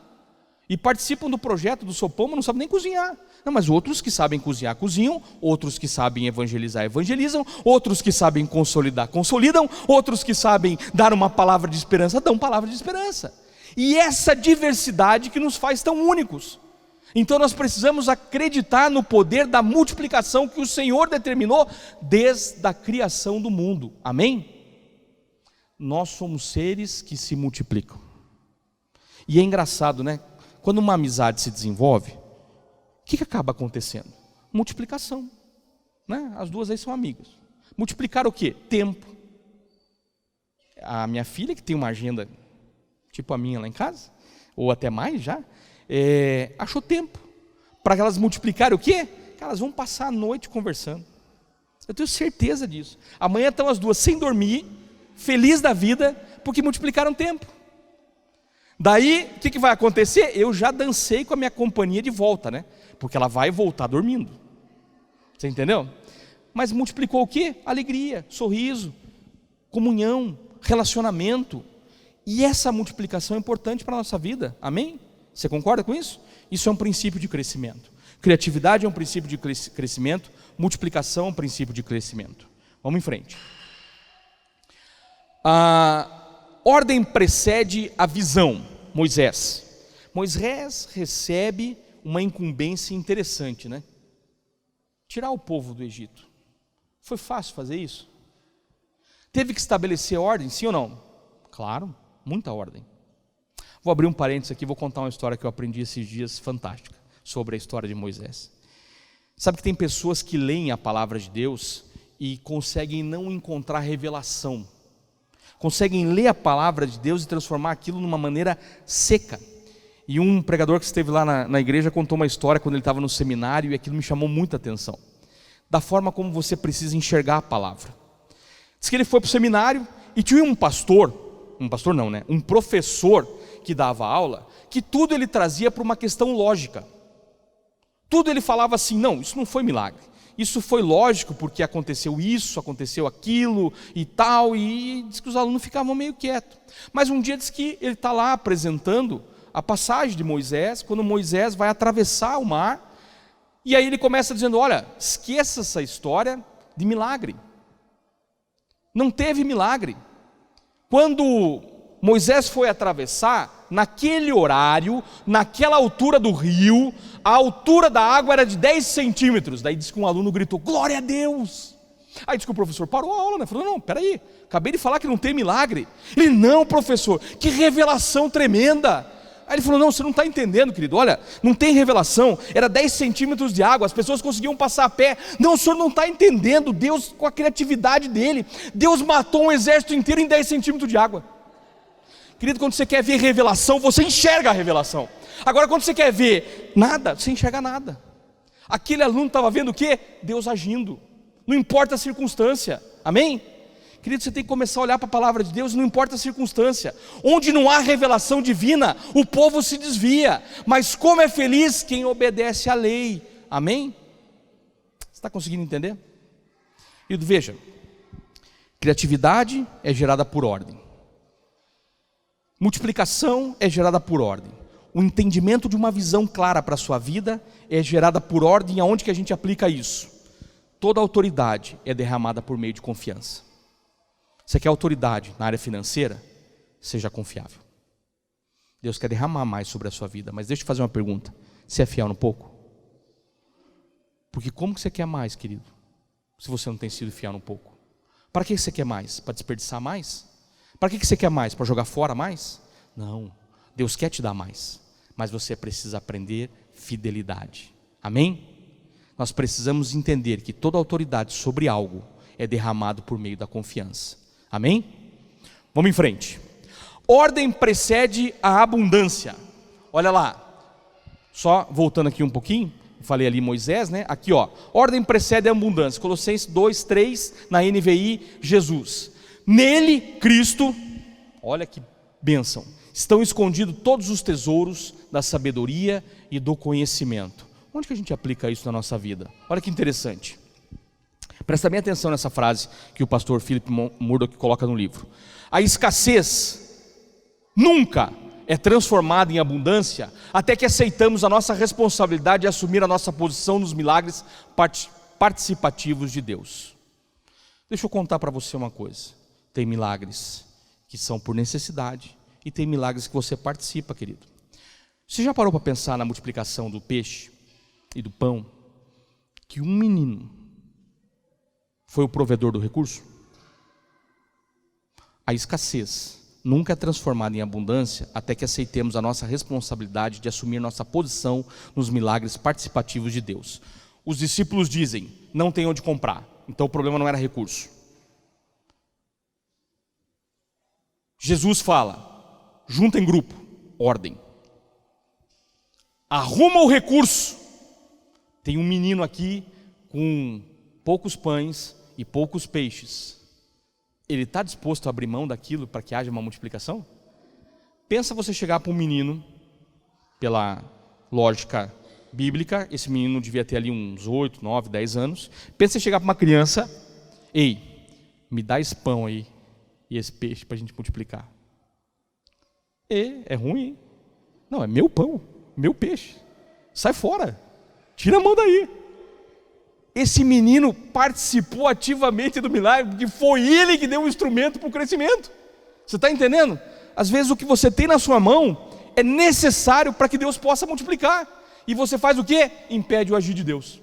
e participam do projeto do sopão, mas não sabem nem cozinhar. Não, mas outros que sabem cozinhar, cozinham, outros que sabem evangelizar, evangelizam, outros que sabem consolidar, consolidam, outros que sabem dar uma palavra de esperança, dão palavra de esperança. E essa diversidade que nos faz tão únicos. Então nós precisamos acreditar no poder da multiplicação que o Senhor determinou desde a criação do mundo. Amém? Nós somos seres que se multiplicam. E é engraçado, né? Quando uma amizade se desenvolve, o que acaba acontecendo? Multiplicação, né? As duas aí são amigas. Multiplicar o quê? Tempo. A minha filha, que tem uma agenda tipo a minha lá em casa, ou até mais já, achou tempo para elas multiplicarem o quê? Que elas vão passar a noite conversando. Eu tenho certeza disso. Amanhã estão as duas sem dormir, feliz da vida, porque multiplicaram tempo. Daí, o que vai acontecer? Eu já dancei com a minha companhia de volta, né? Porque ela vai voltar dormindo. Você entendeu? mas multiplicou o quê? Alegria, sorriso, comunhão, relacionamento. E essa multiplicação é importante para a nossa vida, amém? Você concorda com isso? Isso é um princípio de crescimento. Criatividade é um princípio de crescimento, multiplicação é um princípio de crescimento. Vamos em frente. A ordem precede a visão. Moisés recebe uma incumbência interessante, né? Tirar o povo do Egito. Foi fácil fazer isso? Teve que estabelecer ordem, sim ou não? Claro, muita ordem. Vou abrir um parênteses aqui, vou contar uma história que eu aprendi esses dias, fantástica, sobre a história de Moisés. Sabe que tem pessoas que leem a palavra de Deus e conseguem não encontrar revelação. Conseguem ler a palavra de Deus e transformar aquilo numa maneira seca. E um pregador que esteve lá na igreja contou uma história quando ele estava no seminário, e aquilo me chamou muita atenção. Da forma como você precisa enxergar a palavra. Diz que ele foi para o seminário e tinha um professor que dava aula, que tudo ele trazia para uma questão lógica. Tudo ele falava assim, não, isso não foi milagre. Isso foi lógico porque aconteceu isso, aconteceu aquilo e tal, e diz que os alunos ficavam meio quietos. Mas um dia diz que ele está lá apresentando a passagem de Moisés, quando Moisés vai atravessar o mar, e aí ele começa dizendo, olha, esqueça essa história de milagre. Não teve milagre. Quando Moisés foi atravessar, naquele horário, naquela altura do rio, a altura da água era de 10 centímetros. Daí diz que um aluno gritou, glória a Deus! Aí diz que o professor parou a aula, né? Falou, não, peraí, acabei de falar que não tem milagre. Ele, não, professor, que revelação tremenda! Aí ele falou, não, você não está entendendo, querido, olha, não tem revelação, era 10 centímetros de água, as pessoas conseguiam passar a pé. Não, o senhor não está entendendo, Deus com a criatividade dele, Deus matou um exército inteiro em 10 centímetros de água. Querido, quando você quer ver revelação, você enxerga a revelação. Agora quando você quer ver nada, você enxerga nada. Aquele aluno estava vendo o quê? Deus agindo, não importa a circunstância, amém? Querido, você tem que começar a olhar para a palavra de Deus, não importa a circunstância. Onde não há revelação divina, o povo se desvia. Mas como é feliz quem obedece à lei. Amém? Você está conseguindo entender? E veja, criatividade é gerada por ordem. Multiplicação é gerada por ordem. O entendimento de uma visão clara para a sua vida é gerada por ordem. Aonde que a gente aplica isso? Toda autoridade é derramada por meio de confiança. Você quer autoridade na área financeira? Seja confiável. Deus quer derramar mais sobre a sua vida. Mas deixa eu te fazer uma pergunta. Você é fiel no pouco? Porque como que você quer mais, querido? Se você não tem sido fiel no pouco. Para que você quer mais? Para desperdiçar mais? Para que você quer mais? Para jogar fora mais? Não. Deus quer te dar mais. Mas você precisa aprender fidelidade. Amém? Nós precisamos entender que toda autoridade sobre algo é derramado por meio da confiança. Amém? Vamos em frente. Ordem precede a abundância. Olha lá. Só voltando aqui um pouquinho. Falei ali Moisés, né? Aqui ó. Ordem precede a abundância. Colossenses 2:3 na NVI, Jesus. Nele, Cristo, olha que bênção. Estão escondidos todos os tesouros da sabedoria e do conhecimento. Onde que a gente aplica isso na nossa vida? Olha que interessante. Presta bem atenção nessa frase que o pastor Philip Murdock coloca no livro. A escassez nunca é transformada em abundância até que aceitamos a nossa responsabilidade de assumir a nossa posição nos milagres participativos de Deus. Deixa eu contar para você uma coisa. Tem milagres que são por necessidade e tem milagres que você participa, querido. Você já parou para pensar na multiplicação do peixe e do pão? Que um menino foi o provedor do recurso? A escassez nunca é transformada em abundância até que aceitemos a nossa responsabilidade de assumir nossa posição nos milagres participativos de Deus. Os discípulos dizem, não tem onde comprar, então o problema não era recurso. Jesus fala, junta em grupo, ordem. Arruma o recurso. Tem um menino aqui com poucos pães e poucos peixes. Ele está disposto a abrir mão daquilo para que haja uma multiplicação? Pensa você chegar para um menino, pela lógica bíblica, esse menino devia ter ali uns 8, 9, 10 anos. Pensa você chegar para uma criança: ei, me dá esse pão aí e esse peixe para a gente multiplicar. É ruim, hein? Não, é meu pão, meu peixe. Sai fora, tira a mão daí. Esse menino participou ativamente do milagre, porque foi ele que deu o instrumento para o crescimento. Você está entendendo? Às vezes o que você tem na sua mão é necessário para que Deus possa multiplicar. E você faz o quê? Impede o agir de Deus.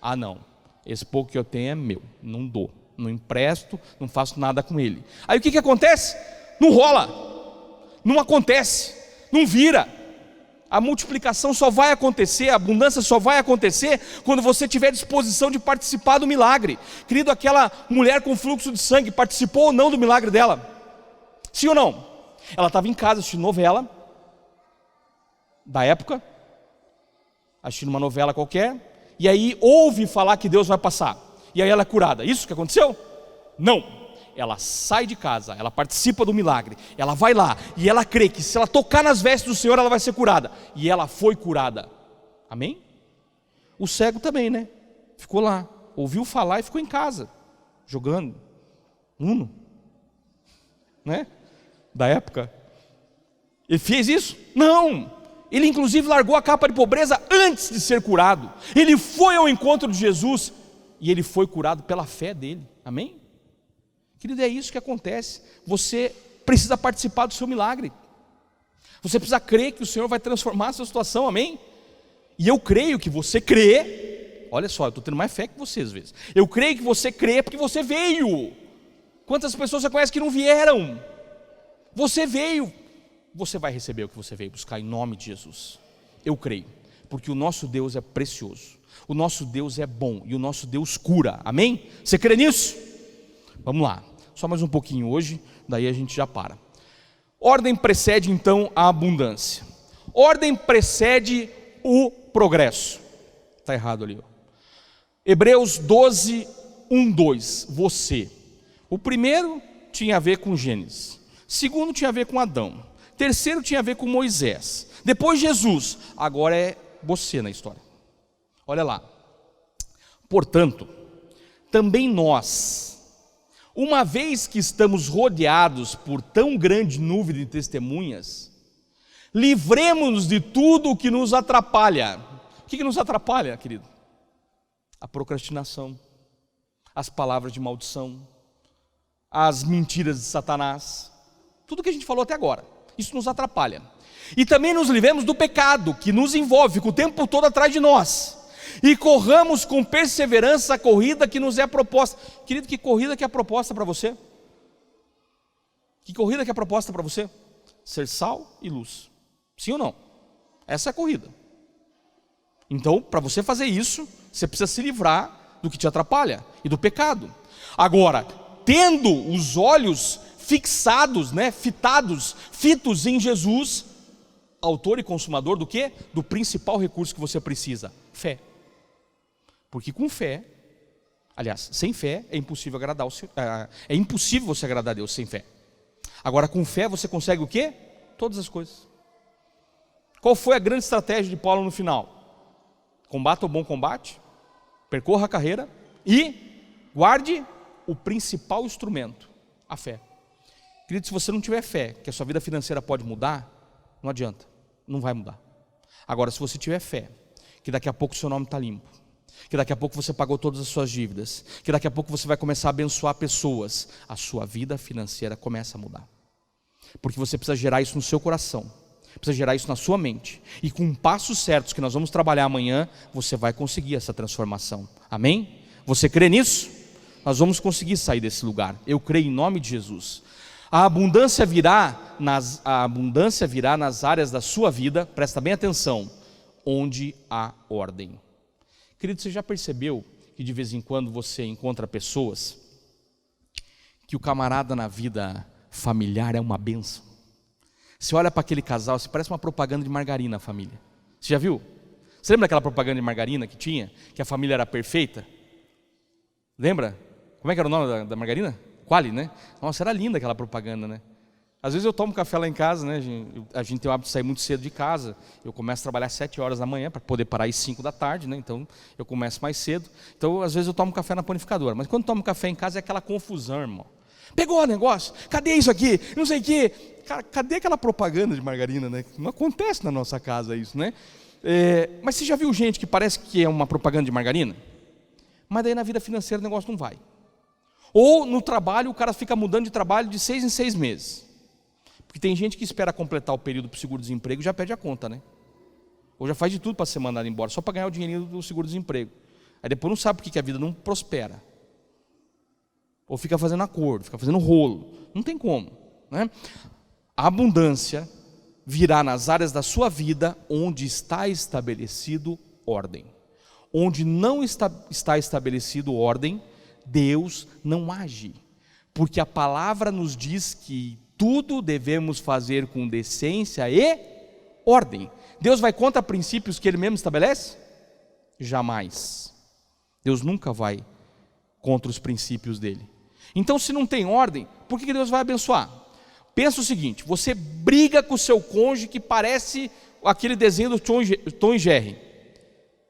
Ah, não, esse pouco que eu tenho é meu, não dou, não empresto, não faço nada com ele. Aí o que acontece? Não rola. Não acontece, não vira. A multiplicação só vai acontecer, a abundância só vai acontecer quando você tiver disposição de participar do milagre. Querido, aquela mulher com fluxo de sangue participou ou não do milagre dela? Sim ou não? Ela estava em casa assistindo novela da época, assistindo uma novela qualquer, e aí ouve falar que Deus vai passar, e aí ela é curada. Isso que aconteceu? Não. Ela sai de casa, ela participa do milagre, ela vai lá e ela crê que se ela tocar nas vestes do Senhor ela vai ser curada, e ela foi curada. Amém? O cego também, né? Ficou lá, ouviu falar e ficou em casa, jogando Uno, né? Da época. Ele fez isso? Não. Ele inclusive largou a capa de pobreza antes de ser curado. Ele foi ao encontro de Jesus e ele foi curado pela fé dele. Amém? Querido, é isso que acontece. Você precisa participar do seu milagre. Você precisa crer que o Senhor vai transformar a sua situação, amém? E eu creio que você crê. Olha só, eu estou tendo mais fé que você às vezes. Eu creio que você crê porque você veio. Quantas pessoas você conhece que não vieram? Você veio. Você vai receber o que você veio buscar em nome de Jesus. Eu creio, porque o nosso Deus é precioso. O nosso Deus é bom e o nosso Deus cura, amém? Você crê nisso? Vamos lá. Só mais um pouquinho hoje, daí a gente já para. Ordem precede então a abundância. Ordem precede o progresso. Está errado ali, ó. Hebreus 12, 1, 2. Você. O primeiro tinha a ver com Gênesis. O segundo tinha a ver com Adão. O terceiro tinha a ver com Moisés. Depois Jesus. Agora é você na história. Olha lá. Portanto, também nós, uma vez que estamos rodeados por tão grande nuvem de testemunhas, livremos-nos de tudo o que nos atrapalha. O que nos atrapalha, querido? A procrastinação, as palavras de maldição, as mentiras de Satanás, tudo que a gente falou até agora, isso nos atrapalha. E também nos livremos do pecado que nos envolve, fica o tempo todo atrás de nós. E corramos com perseverança a corrida que nos é proposta. Querido, que corrida que é a proposta para você? Que corrida que é a proposta para você? Ser sal e luz. Sim ou não? Essa é a corrida. Então, para você fazer isso, você precisa se livrar do que te atrapalha e do pecado. Agora, tendo os olhos fixados, fitos em Jesus, autor e consumador do quê? Do principal recurso que você precisa, fé. Porque com fé, aliás, sem fé é impossível agradar é impossível você agradar a Deus sem fé. Agora com fé você consegue o quê? Todas as coisas. Qual foi a grande estratégia de Paulo no final? Combata o bom combate, percorra a carreira e guarde o principal instrumento, a fé. Querido, se você não tiver fé que a sua vida financeira pode mudar, não adianta, não vai mudar. Agora, se você tiver fé que daqui a pouco o seu nome está limpo, que daqui a pouco você pagou todas as suas dívidas, que daqui a pouco você vai começar a abençoar pessoas, a sua vida financeira começa a mudar. Porque você precisa gerar isso no seu coração, precisa gerar isso na sua mente, e com passos certos que nós vamos trabalhar amanhã, você vai conseguir essa transformação, amém? Você crê nisso? Nós vamos conseguir sair desse lugar, eu creio em nome de Jesus. A abundância virá nas áreas da sua vida, presta bem atenção, onde há ordem. Querido, você já percebeu que de vez em quando você encontra pessoas que o camarada na vida familiar é uma bênção? Você olha para aquele casal, você parece uma propaganda de margarina, a família. Você já viu? Você lembra daquela propaganda de margarina que tinha? Que a família era perfeita? Lembra? Como é que era o nome da margarina? Quali, né? Nossa, era linda aquela propaganda, né? Às vezes eu tomo café lá em casa, né? A gente tem o hábito de sair muito cedo de casa. Eu começo a trabalhar às 7 horas da manhã para poder parar às 5 da tarde, né? Então eu começo mais cedo. Então às vezes eu tomo café na panificadora. Mas quando tomo café em casa é aquela confusão, irmão. Pegou o negócio? Cadê isso aqui? Não sei o quê. Cara, cadê aquela propaganda de margarina, né? Não acontece na nossa casa isso, né? Mas você já viu gente que parece que é uma propaganda de margarina? Mas daí na vida financeira o negócio não vai. Ou no trabalho o cara fica mudando de trabalho de 6 em 6 meses. Porque tem gente que espera completar o período para o seguro-desemprego e já perde a conta, né? Ou já faz de tudo para ser mandado embora, só para ganhar o dinheirinho do seguro-desemprego. Aí depois não sabe por que a vida não prospera. Ou fica fazendo acordo, fica fazendo rolo. Não tem como, né? A abundância virá nas áreas da sua vida onde está estabelecido ordem. Onde não está estabelecido ordem, Deus não age. Porque a palavra nos diz que tudo devemos fazer com decência e ordem. Deus vai contra princípios que Ele mesmo estabelece? Jamais. Deus nunca vai contra os princípios dEle. Então, se não tem ordem, por que Deus vai abençoar? Pensa o seguinte: você briga com o seu cônjuge que parece aquele desenho do Tom e Jerry.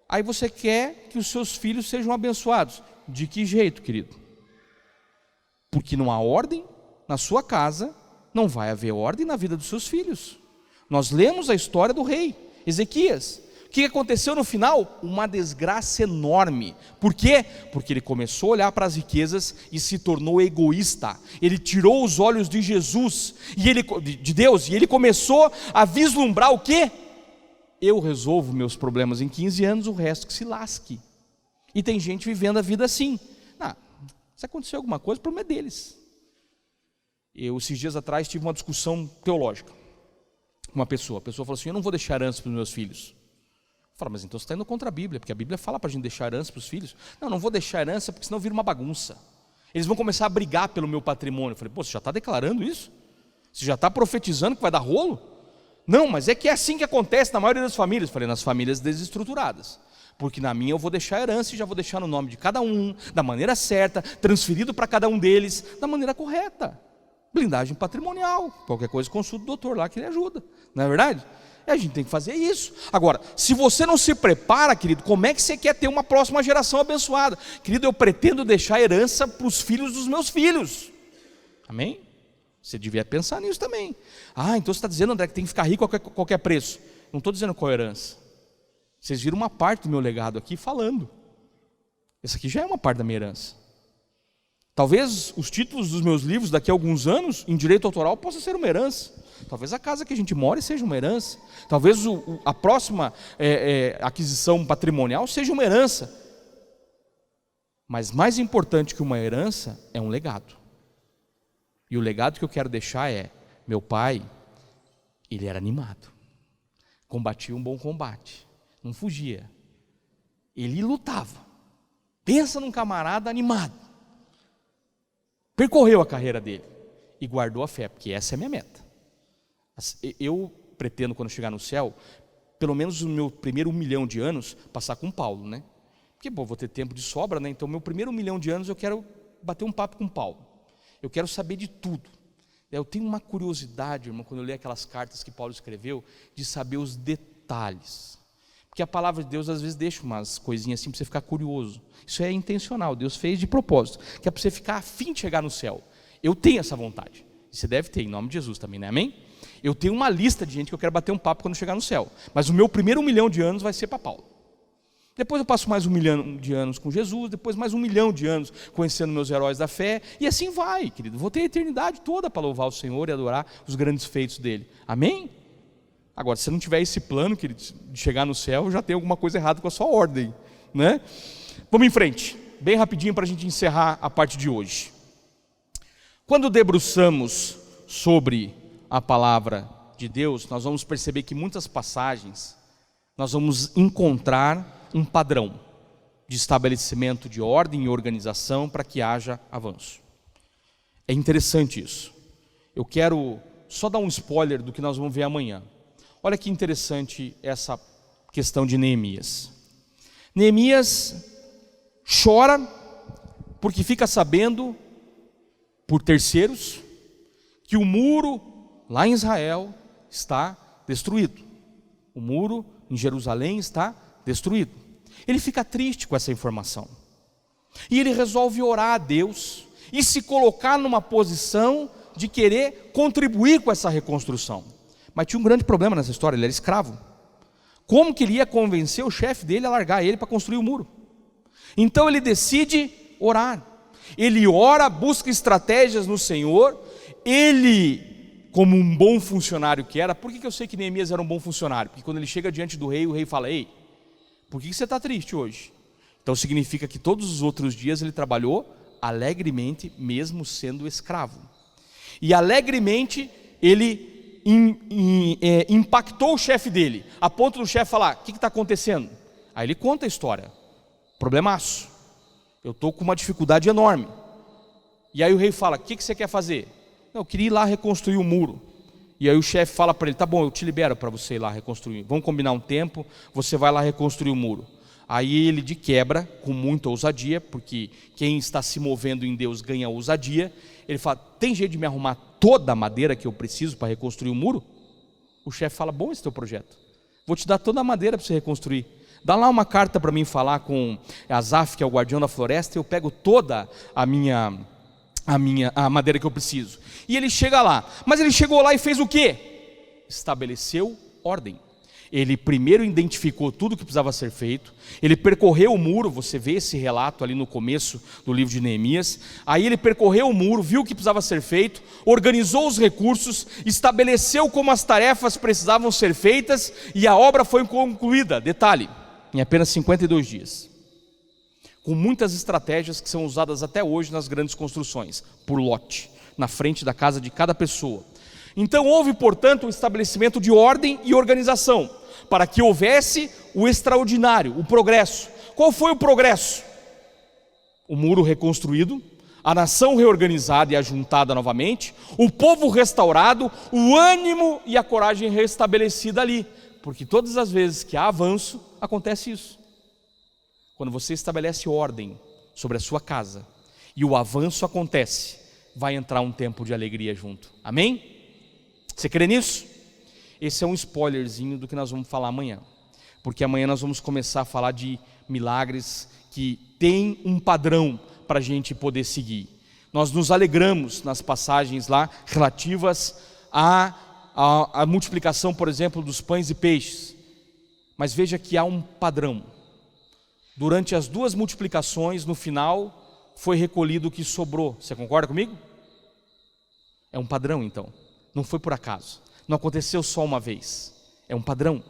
Aí você quer que os seus filhos sejam abençoados. De que jeito, querido? Porque não há ordem na sua casa, não vai haver ordem na vida dos seus filhos. Nós lemos a história do rei Ezequias. O que aconteceu no final? Uma desgraça enorme. Por quê? Porque ele começou a olhar para as riquezas e se tornou egoísta. Ele tirou os olhos de Jesus, de Deus, e ele começou a vislumbrar o quê? Eu resolvo meus problemas em 15 anos, o resto que se lasque. E tem gente vivendo a vida assim. Se acontecer alguma coisa, o problema é deles. Eu, esses dias atrás, tive uma discussão teológica com uma pessoa. A pessoa falou assim: eu não vou deixar herança para os meus filhos. Eu falo: mas então você está indo contra a Bíblia, porque a Bíblia fala para a gente deixar herança para os filhos. Não vou deixar herança, porque senão vira uma bagunça. Eles vão começar a brigar pelo meu patrimônio. Eu falei: pô, você já está declarando isso? Você já está profetizando que vai dar rolo? Não, mas é que é assim que acontece na maioria das famílias. Eu falei: nas famílias desestruturadas. Porque na minha eu vou deixar herança e já vou deixar no nome de cada um, da maneira certa, transferido para cada um deles, da maneira correta. Blindagem patrimonial, qualquer coisa consulta o doutor lá que ele ajuda, não é verdade? E a gente tem que fazer isso. Agora, se você não se prepara, querido, como é que você quer ter uma próxima geração abençoada? Querido, eu pretendo deixar herança para os filhos dos meus filhos. Amém? Você devia pensar nisso também. Então você está dizendo, André, que tem que ficar rico a qualquer preço. Não estou dizendo qual é a herança. Vocês viram uma parte do meu legado aqui falando. Essa aqui já é uma parte da minha herança. Talvez os títulos dos meus livros daqui a alguns anos, em direito autoral, possa ser uma herança. Talvez a casa que a gente mora seja uma herança. Talvez a próxima aquisição patrimonial seja uma herança. Mas mais importante que uma herança é um legado. E o legado que eu quero deixar é: meu pai, ele era animado, combatia um bom combate, não fugia, ele lutava. Pensa num camarada animado, percorreu a carreira dele e guardou a fé, porque essa é a minha meta. Eu pretendo, quando chegar no céu, pelo menos no meu primeiro 1 milhão de anos, passar com Paulo, né? Porque vou ter tempo de sobra, né? Então meu primeiro 1 milhão de anos eu quero bater um papo com Paulo. Eu quero saber de tudo. Eu tenho uma curiosidade, irmão, quando eu leio aquelas cartas que Paulo escreveu, de saber os detalhes. Porque a palavra de Deus às vezes deixa umas coisinhas assim para você ficar curioso. Isso é intencional, Deus fez de propósito, que é para você ficar afim de chegar no céu. Eu tenho essa vontade. E você deve ter, em nome de Jesus também, né? Amém? Eu tenho uma lista de gente que eu quero bater um papo quando chegar no céu. Mas o meu primeiro 1 milhão de anos vai ser para Paulo. Depois eu passo mais 1 milhão de anos com Jesus, depois mais 1 milhão de anos conhecendo meus heróis da fé, e assim vai, querido. Vou ter a eternidade toda para louvar o Senhor e adorar os grandes feitos dele. Amém? Agora, se você não tiver esse plano, querido, de chegar no céu, já tem alguma coisa errada com a sua ordem, né? Vamos em frente, bem rapidinho para a gente encerrar a parte de hoje. Quando debruçamos sobre a palavra de Deus, nós vamos perceber que muitas passagens nós vamos encontrar um padrão de estabelecimento de ordem e organização para que haja avanço. É interessante isso. Eu quero só dar um spoiler do que nós vamos ver amanhã. Olha que interessante essa questão de Neemias. Neemias chora porque fica sabendo, por terceiros, que o muro lá em Israel está destruído. O muro em Jerusalém está destruído. Ele fica triste com essa informação. E ele resolve orar a Deus e se colocar numa posição de querer contribuir com essa reconstrução. Mas tinha um grande problema nessa história, ele era escravo. Como que ele ia convencer o chefe dele a largar ele para construir o muro? Então ele decide orar. Ele ora, busca estratégias no Senhor. Ele, como um bom funcionário que era, por que eu sei que Neemias era um bom funcionário? Porque quando ele chega diante do rei, o rei fala: ei, por que você está triste hoje? Então significa que todos os outros dias ele trabalhou alegremente, mesmo sendo escravo. E alegremente ele impactou o chefe dele, a ponto do chefe falar: o que está acontecendo? Aí ele conta a história. Problemaço, eu estou com uma dificuldade enorme. E aí o rei fala: o que você quer fazer? Não, eu queria ir lá reconstruir o muro. E aí o chefe fala para ele: tá bom, eu te libero para você ir lá reconstruir, vamos combinar um tempo, você vai lá reconstruir o muro. Aí ele, de quebra, com muita ousadia, porque quem está se movendo em Deus ganha ousadia, ele fala: tem jeito de me arrumar toda a madeira que eu preciso para reconstruir o muro? O chefe fala: bom esse teu projeto, vou te dar toda a madeira para você reconstruir. Dá lá uma carta para mim falar com Asaf, que é o guardião da floresta, eu pego toda a madeira que eu preciso. E ele chega lá, mas ele chegou lá e fez o quê? Estabeleceu ordem. Ele primeiro identificou tudo que precisava ser feito, ele percorreu o muro, você vê esse relato ali no começo do livro de Neemias. Aí ele percorreu o muro, viu o que precisava ser feito, organizou os recursos, estabeleceu como as tarefas precisavam ser feitas, e a obra foi concluída, detalhe, em apenas 52 dias. Com muitas estratégias que são usadas até hoje nas grandes construções, por lote, na frente da casa de cada pessoa. Então houve, portanto, o estabelecimento de ordem e organização, para que houvesse o extraordinário, o progresso. Qual foi o progresso? O muro reconstruído, a nação reorganizada e ajuntada novamente, o povo restaurado, o ânimo e a coragem restabelecida ali, porque todas as vezes que há avanço, acontece isso. Quando você estabelece ordem sobre a sua casa e o avanço acontece, vai entrar um tempo de alegria junto. Amém? Você crê nisso? Esse é um spoilerzinho do que nós vamos falar amanhã, porque amanhã nós vamos começar a falar de milagres que tem um padrão para a gente poder seguir. Nós nos alegramos nas passagens lá relativas à multiplicação, por exemplo, dos pães e peixes, mas veja que há um padrão. Durante as duas multiplicações, no final, foi recolhido o que sobrou. Você concorda comigo? É um padrão, então. Não foi por acaso. Não aconteceu só uma vez. É um padrão.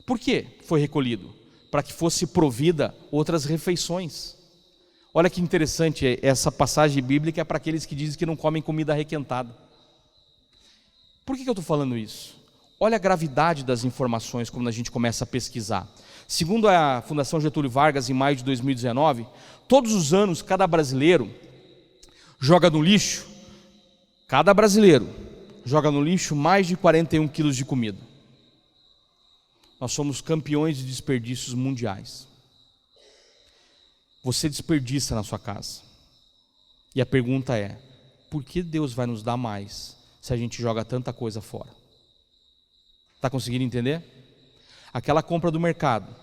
Por que foi recolhido? Para que fosse provida outras refeições. Olha que interessante, essa passagem bíblica é para aqueles que dizem que não comem comida requentada. Por que eu estou falando isso? Olha a gravidade das informações quando a gente começa a pesquisar. Segundo a Fundação Getúlio Vargas, em maio de 2019, todos os anos cada brasileiro joga no lixo, cada brasileiro joga no lixo mais de 41 quilos de comida. Nós somos campeões de desperdícios mundiais. Você desperdiça na sua casa. E a pergunta é: por que Deus vai nos dar mais se a gente joga tanta coisa fora? Está conseguindo entender? Aquela compra do mercado,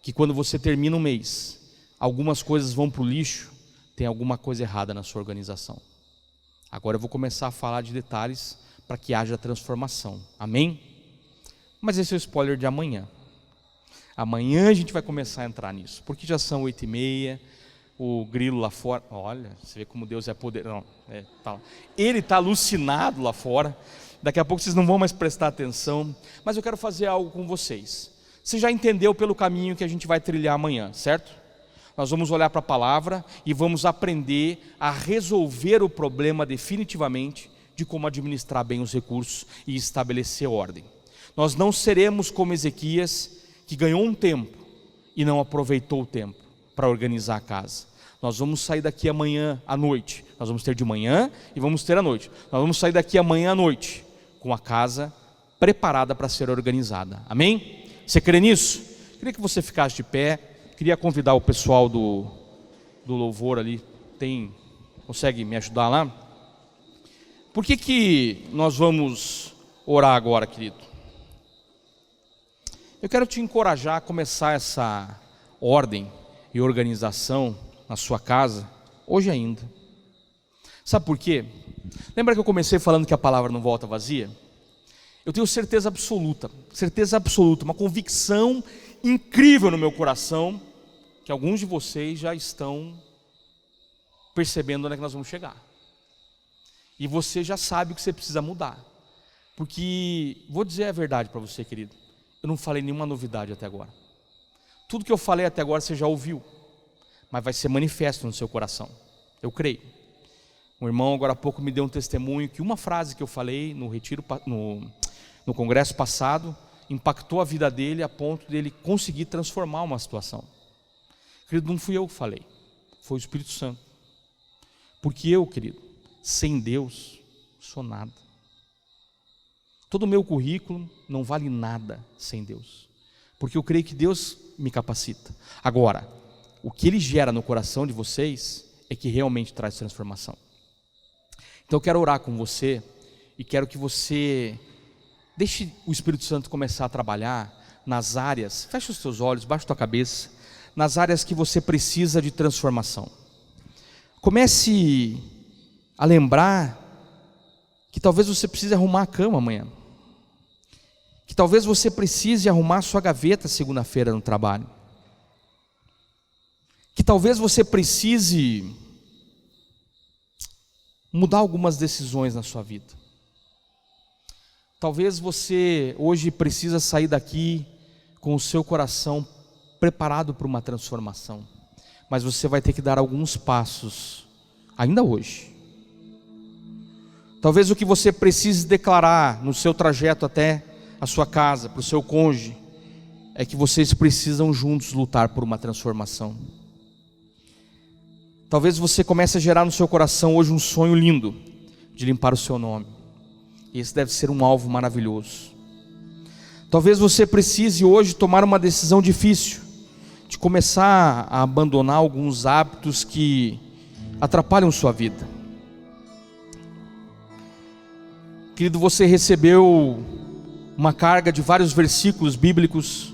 que quando você termina um mês, algumas coisas vão para o lixo, tem alguma coisa errada na sua organização. Agora eu vou começar a falar de detalhes para que haja transformação. Amém? Mas esse é o spoiler de amanhã. Amanhã a gente vai começar a entrar nisso, porque já são 8h30, o grilo lá fora, olha, você vê como Deus é poderoso. Ele está alucinado lá fora, daqui a pouco vocês não vão mais prestar atenção, mas eu quero fazer algo com vocês. Você já entendeu pelo caminho que a gente vai trilhar amanhã, certo? Nós vamos olhar para a palavra e vamos aprender a resolver o problema definitivamente de como administrar bem os recursos e estabelecer ordem. Nós não seremos como Ezequias, que ganhou um tempo e não aproveitou o tempo para organizar a casa. Nós vamos sair daqui amanhã à noite. Nós vamos ter de manhã e vamos ter à noite. Nós vamos sair daqui amanhã à noite com a casa preparada para ser organizada. Amém? Você crê nisso? Queria que você ficasse de pé. Queria convidar o pessoal do louvor ali. Consegue me ajudar lá? Por que nós vamos orar agora, querido? Eu quero te encorajar a começar essa ordem e organização na sua casa, hoje ainda. Sabe por quê? Lembra que eu comecei falando que a palavra não volta vazia? Eu tenho certeza absoluta, uma convicção incrível no meu coração, que alguns de vocês já estão percebendo onde é que nós vamos chegar. E você já sabe o que você precisa mudar. Porque, vou dizer a verdade para você, querido, eu não falei nenhuma novidade até agora. Tudo que eu falei até agora você já ouviu, mas vai ser manifesto no seu coração, eu creio. Um irmão agora há pouco me deu um testemunho que uma frase que eu falei no retiro, no congresso passado, impactou a vida dele a ponto dele conseguir transformar uma situação. Querido, não fui eu que falei, foi o Espírito Santo. Porque eu, querido, sem Deus, sou nada. Todo o meu currículo não vale nada sem Deus, porque eu creio que Deus me capacita. Agora, o que Ele gera no coração de vocês é que realmente traz transformação. Então eu quero orar com você e quero que você deixe o Espírito Santo começar a trabalhar nas áreas, feche os teus olhos, baixa a tua cabeça, nas áreas que você precisa de transformação. Comece a lembrar que talvez você precise arrumar a cama amanhã, que talvez você precise arrumar a sua gaveta segunda-feira no trabalho, que talvez você precise mudar algumas decisões na sua vida. Talvez você hoje precisa sair daqui com o seu coração preparado para uma transformação, mas você vai ter que dar alguns passos ainda hoje. Talvez o que você precise declarar no seu trajeto até a sua casa, para o seu cônjuge, é que vocês precisam juntos lutar por uma transformação. Talvez você comece a gerar no seu coração hoje um sonho lindo de limpar o seu nome. E esse deve ser um alvo maravilhoso. Talvez você precise hoje tomar uma decisão difícil, de começar a abandonar alguns hábitos que atrapalham sua vida. Querido, você recebeu uma carga de vários versículos bíblicos,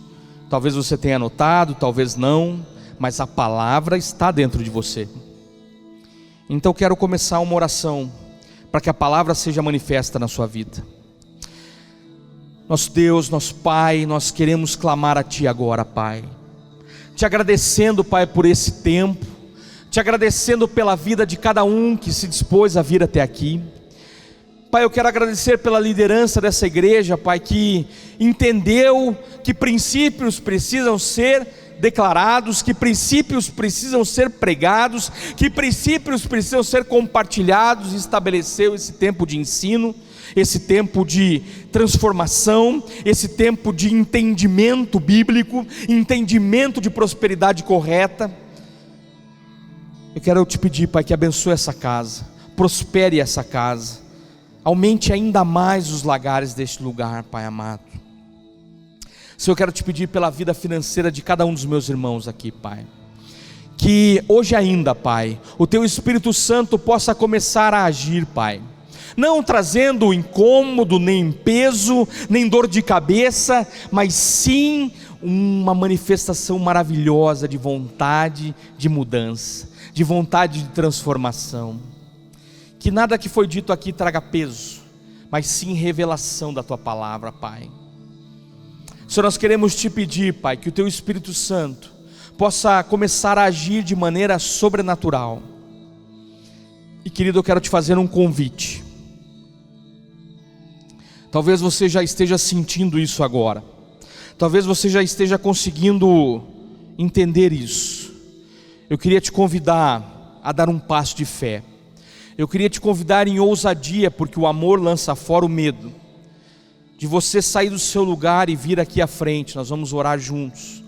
talvez você tenha anotado, talvez não, mas a palavra está dentro de você. Então quero começar uma oração para que a palavra seja manifesta na sua vida. Nosso Deus, nosso Pai, nós queremos clamar a Ti agora, Pai, te agradecendo, Pai, por esse tempo, te agradecendo pela vida de cada um que se dispôs a vir até aqui. Pai, eu quero agradecer pela liderança dessa igreja, Pai, que entendeu que princípios precisam ser declarados, que princípios precisam ser pregados, que princípios precisam ser compartilhados, e estabeleceu esse tempo de ensino, esse tempo de transformação, esse tempo de entendimento bíblico, entendimento de prosperidade correta. Eu quero te pedir, Pai, que abençoe essa casa, prospere essa casa, aumente ainda mais os lagares deste lugar, Pai amado. Senhor, eu quero te pedir pela vida financeira de cada um dos meus irmãos aqui, Pai, que hoje ainda, Pai, o Teu Espírito Santo possa começar a agir, Pai, não trazendo incômodo, nem peso, nem dor de cabeça, mas sim uma manifestação maravilhosa de vontade de mudança, de vontade de transformação. Que nada que foi dito aqui traga peso, mas sim revelação da Tua palavra, Pai. Senhor, nós queremos te pedir, Pai, que o Teu Espírito Santo possa começar a agir de maneira sobrenatural. E querido, eu quero te fazer um convite. Talvez você já esteja sentindo isso agora, talvez você já esteja conseguindo entender isso. Eu queria te convidar a dar um passo de fé. Eu queria te convidar em ousadia, porque o amor lança fora o medo, de você sair do seu lugar e vir aqui à frente. Nós vamos orar juntos.